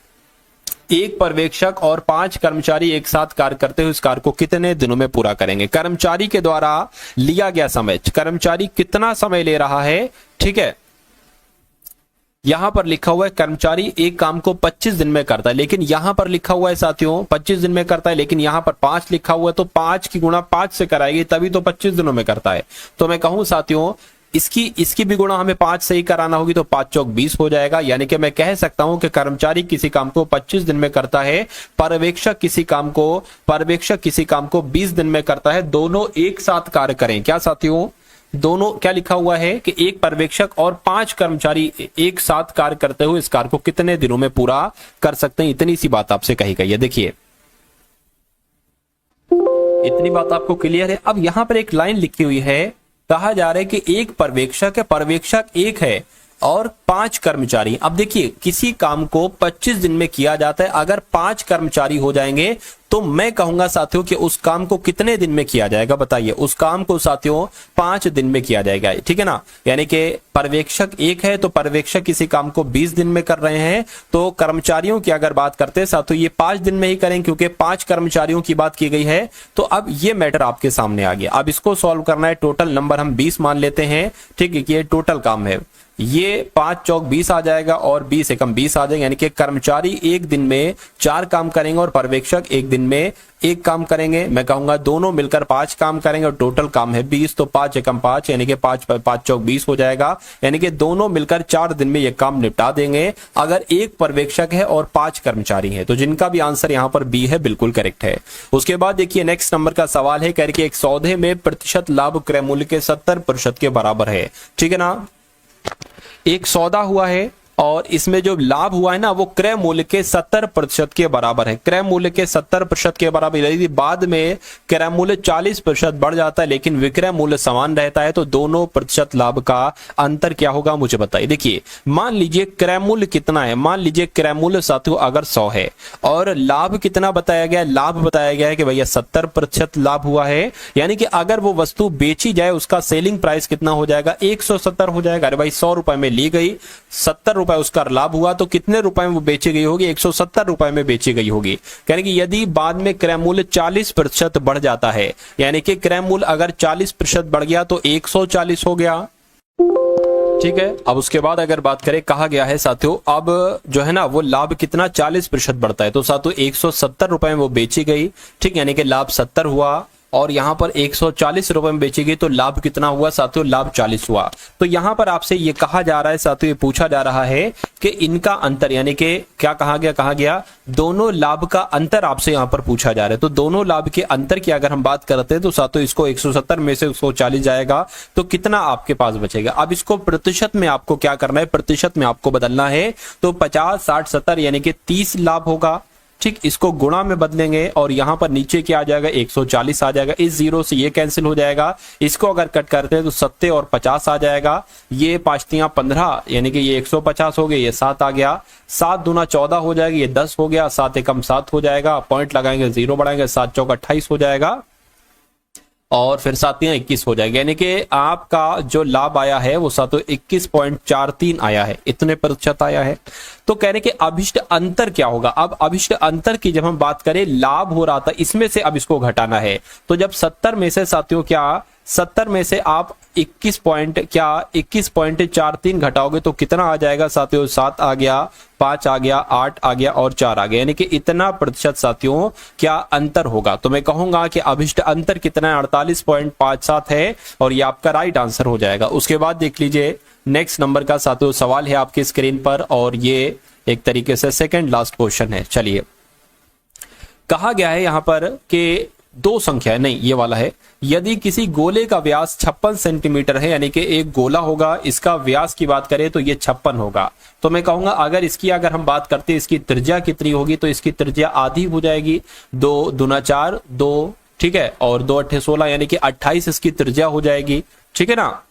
एक पर्यवेक्षक और 5 कर्मचारी एक साथ कार्य करते हुए इस कार्य को कितने दिनों में पूरा करेंगे? कर्मचारी के द्वारा लिया गया समय, कर्मचारी कितना समय ले रहा है? ठीक है, यहां पर लिखा हुआ है कर्मचारी एक काम को 25 दिन में करता है, लेकिन यहां पर लिखा हुआ है साथियों 25 दिन में करता है, लेकिन यहां पर 5 लिखा हुआ है तो 5 की गुणा 5 से कराएगी तभी तो 25 दिनों में करता है। तो मैं कहूं साथियों इसकी भी गुणा हमें 5 से ही कराना होगी तो 5 चौक 20 हो जाएगा। यानी कि मैं कह सकता हूं कि कर्मचारी किसी काम को 25 दिन में करता है, पर्यवेक्षक किसी काम को 20 दिन में करता है। दोनों एक साथ कार्य करें, क्या साथियों, दोनों, क्या लिखा हुआ है कि एक पर्यवेक्षक और 5 कर्मचारी एक साथ कार्य करते हुए इस कार्य को कितने दिनों में पूरा कर सकते हैं, इतनी सी बात आपसे कही गई है। देखिए इतनी बात आपको क्लियर है। अब यहां पर एक लाइन लिखी हुई है, कहा जा रहा है कि एक पर्यवेक्षक है, पर्यवेक्षक एक है और 5 कर्मचारी। अब देखिए किसी काम को 25 दिन में किया जाता है, अगर 5 कर्मचारी हो जाएंगे तो मैं कहूंगा साथियों कि उस काम को कितने दिन में किया जाएगा, बताइए। उस काम को साथियों 5 दिन में किया जाएगा, ठीक है ना। यानी कि पर्यवेक्षक एक है तो पर्यवेक्षक किसी काम को 20 दिन में कर रहे हैं, तो कर्मचारियों की अगर बात करते हैं साथियों ये 5 दिन में ही करेंगे क्योंकि 5 कर्मचारियों की बात की गई है। तो अब ये मैटर आपके सामने आ गया। अब इसको सॉल्व करना है, टोटल नंबर हम 20 मान लेते हैं, ठीक है, ये टोटल काम है। ये 5 चौक 20 आ जाएगा और 20 एकम 20 आ जाएगा, यानी कि कर्मचारी एक दिन में 4 काम करेंगे और पर्यवेक्षक एक दिन में 1 काम करेंगे। मैं कहूंगा दोनों मिलकर 5 काम करेंगे और टोटल काम है 20, तो 5 एकम 5 यानी कि 5 चौक 20 हो जाएगा, यानी कि दोनों मिलकर 4 दिन में ये काम निपटा देंगे अगर एक पर्यवेक्षक है और 5 कर्मचारी है। तो जिनका भी आंसर यहाँ पर बी है बिल्कुल करेक्ट है। उसके बाद देखिए नेक्स्ट नंबर का सवाल है, करके एक सौदे में प्रतिशत लाभ क्रय मूल्य के 70% के बराबर है, ठीक है ना। एक सौदा हुआ है और इसमें जो लाभ हुआ है ना वो क्रय मूल्य के 70% के बराबर है। क्रय मूल्य के 70% के बराबर, यदि बाद में क्रय मूल्य 40% बढ़ जाता है लेकिन विक्रय मूल्य समान रहता है तो दोनों प्रतिशत लाभ का अंतर क्या होगा, मुझे बताइए। देखिए मान लीजिए क्रय मूल्य कितना है, मान लीजिए क्रय मूल्य साथियों अगर 100 है और लाभ कितना बताया गया है, लाभ बताया गया है कि भैया 70% लाभ हुआ है, यानी कि अगर वो वस्तु बेची जाए उसका सेलिंग प्राइस कितना हो जाएगा, 170 हो जाएगा। अरे भाई 100 रुपए में ली गई, 70 रुपए उसका लाभ हुआ तो कितने रुपए में वो बेची गई होगी, 170 रुपए में बेची गई होगी। यानी कि यदि बाद में क्रय मूल्य 40% बढ़ जाता है, यानी कि क्रय मूल्य अगर 40% बढ़ गया तो 140 हो गया, ठीक है। अब उसके बाद अगर बात करें, कहा गया है साथियों अब जो है ना वो लाभ कितना 40% बढ़ता है, तो साथियों 170 रुपए में वो बेची गई, ठीक, यानी कि लाभ 70 हुआ और यहां पर 140 रुपए में बेची गई तो लाभ कितना हुआ साथियों, लाभ 40 हुआ। तो यहां पर आपसे ये कहा जा रहा है साथियों, ये पूछा जा रहा है कि इनका अंतर, यानी कि क्या कहा गया दोनों लाभ का अंतर आपसे यहां पर पूछा जा रहा है। तो दोनों लाभ के अंतर की अगर हम बात करते हैं तो साथियों इसको 170 में से 140 जाएगा तो कितना आपके पास बचेगा। अब इसको प्रतिशत में आपको क्या करना है, प्रतिशत में आपको बदलना है, तो 50, 60, 70 यानी कि 30 लाभ होगा, ठीक, इसको गुणा में बदलेंगे और यहां पर नीचे क्या आ जाएगा 140 आ जाएगा, इस जीरो से ये कैंसिल हो जाएगा, इसको अगर कट करते हैं तो 70 और 50 आ जाएगा, ये 5 तियां 15 यानी कि ये 150 हो गए, ये 7 आ गया, 7 दूना 14 हो जाएगा, ये 10 हो गया, 7 एकम 7 हो जाएगा, पॉइंट लगाएंगे, जीरो बढ़ाएंगे, 7 चौक 28 हो जाएगा और फिर 7 तियां 21 हो जाएगा, यानी कि आपका जो लाभ आया है वो 21.43 आया है, इतने प्रतिशत आया है। तो कहने के अभिष्ट अंतर क्या होगा। अब अभिष्ट अंतर की जब हम बात करें, लाभ हो रहा था इसमें से अब इसको घटाना है, तो जब 70 में से साथियों क्या 70 में से आप 21.43 घटाओगे तो कितना आ जाएगा साथियों, 7 आ गया, 5 आ गया, 8 आ गया और 4 आ गया, यानी कि इतना प्रतिशत साथियों क्या अंतर होगा। तो मैं कहूंगा कि अभिष्ट अंतर कितना है, 48.57 है और ये आपका राइट आंसर हो जाएगा। उसके बाद देख लीजिए नेक्स्ट नंबर का साथियों सवाल है आपकी स्क्रीन पर और ये एक तरीके से सेकंड लास्ट क्वेश्चन है। चलिए, कहा गया है यहां पर कि दो संख्या नहीं, ये वाला है, यदि किसी गोले का व्यास 56 सेंटीमीटर है, यानी कि एक गोला होगा, इसका व्यास की बात करें तो ये 56 होगा, तो मैं कहूंगा अगर हम बात करते हैं इसकी त्रिज्या कितनी होगी, तो इसकी त्रिज्या आधी हो जाएगी, 2 दूना 4, 2, ठीक है, और 2 अट्ठे 16 यानी कि 28 इसकी त्रिज्या हो जाएगी, ठीक है ना।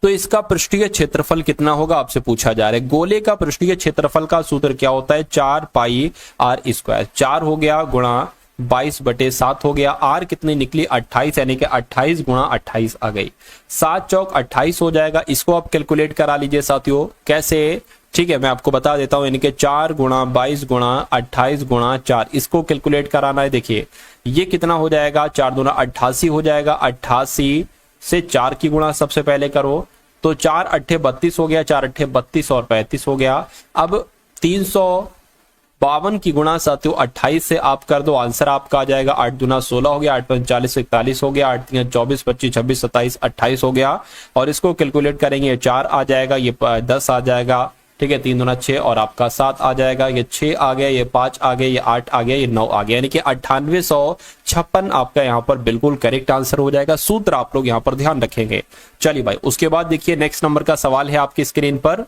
तो इसका पृष्ठीय क्षेत्रफल कितना होगा आपसे पूछा जा रहा है। गोले का पृष्ठीय क्षेत्रफल का सूत्र क्या होता है, 4 पाई आर स्क्वायर, 4 हो गया गुणा 22/7 हो गया, आर कितनी निकली 28, यानी कि 28 गुणा 28 आ गई, 7 चौक 28 हो जाएगा। इसको आप कैलकुलेट करा लीजिए साथियों, कैसे, ठीक है, मैं आपको बता देता हूं, यानी कि 4 गुणा 22 गुणा 28 गुणा 4, इसको कैलकुलेट कराना है। देखिए ये कितना हो जाएगा, 4 दूना 88 हो जाएगा, 88 से 4 की गुणा सबसे पहले करो तो 4 अट्ठे 32 हो गया, 4 अट्ठे 32 और 35 हो गया। अब 352 की गुणा साथियों 28 से आप कर दो, आंसर आपका आ जाएगा 8 दूना 16 हो गया, 8 पंच 40 41 हो गया, 8 तियां 24 25 26 27 28 हो गया और इसको कैलकुलेट करेंगे 4 आ जाएगा, ये 10 आ जाएगा, ठीक है, 3 दूना 6 और आपका 7 आ जाएगा, ये 6 आ गया, ये 5 आ गया, ये 8 आ गया, ये 9 आ गया, यानी कि 9856 आपका यहाँ पर बिल्कुल करेक्ट आंसर हो जाएगा। सूत्र आप लोग यहाँ पर ध्यान रखेंगे। चलिए भाई, उसके बाद देखिए नेक्स्ट नंबर का सवाल है आपकी स्क्रीन पर,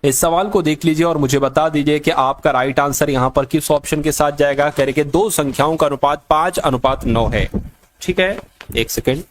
इस सवाल को देख लीजिए और मुझे बता दीजिए कि आपका राइट आंसर यहाँ पर किस ऑप्शन के साथ जाएगा। करेंगे दो संख्याओं का अनुपात 5:9 है, ठीक है, एक सेकेंड,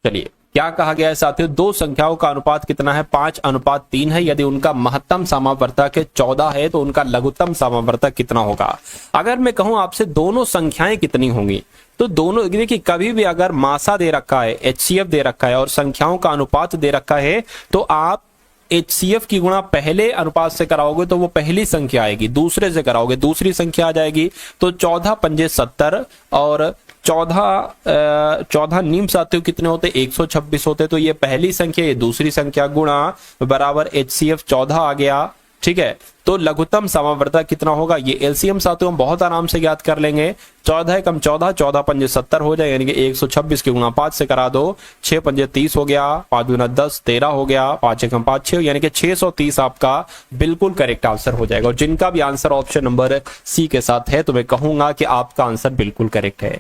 चलिए क्या कहा गया है साथियों, दो संख्याओं का अनुपात कितना है, 5:3 है। यदि उनका महत्तम समावर्तक 14 है तो उनका लघुत्तम समावर्तक कितना होगा। अगर मैं कहूं आपसे दोनों संख्याएं कितनी होंगी, तो दोनों देखिए, कभी भी अगर मासा दे रखा है, HCF दे रखा है और संख्याओं का अनुपात दे रखा है, तो आप HCF की गुणा पहले अनुपात से कराओगे तो वो पहली संख्या आएगी, दूसरे से कराओगे दूसरी संख्या आ जाएगी। तो 14 पंजे 70 और 14 नीम साथियों कितने होते, 126 होते, तो ये पहली संख्या, ये दूसरी संख्या, गुणा बराबर HCF 14 आ गया, ठीक है। तो लघुत्तम समावर्तक कितना होगा, ये एलसीएम साथियों हम बहुत आराम से ज्ञात कर लेंगे, 14 कम 14, 14 पंजे 70 हो जाए, यानी कि 126 की गुणा 5 से करा दो, 6 पंजे 30 हो गया, 5 दूना 10, 13 हो गया, 5 कम 5 6, यानी कि 630 आपका बिल्कुल करेक्ट आंसर हो जाएगा। और जिनका भी आंसर ऑप्शन नंबर सी के साथ है तो मैं कहूंगा कि आपका आंसर बिल्कुल करेक्ट है।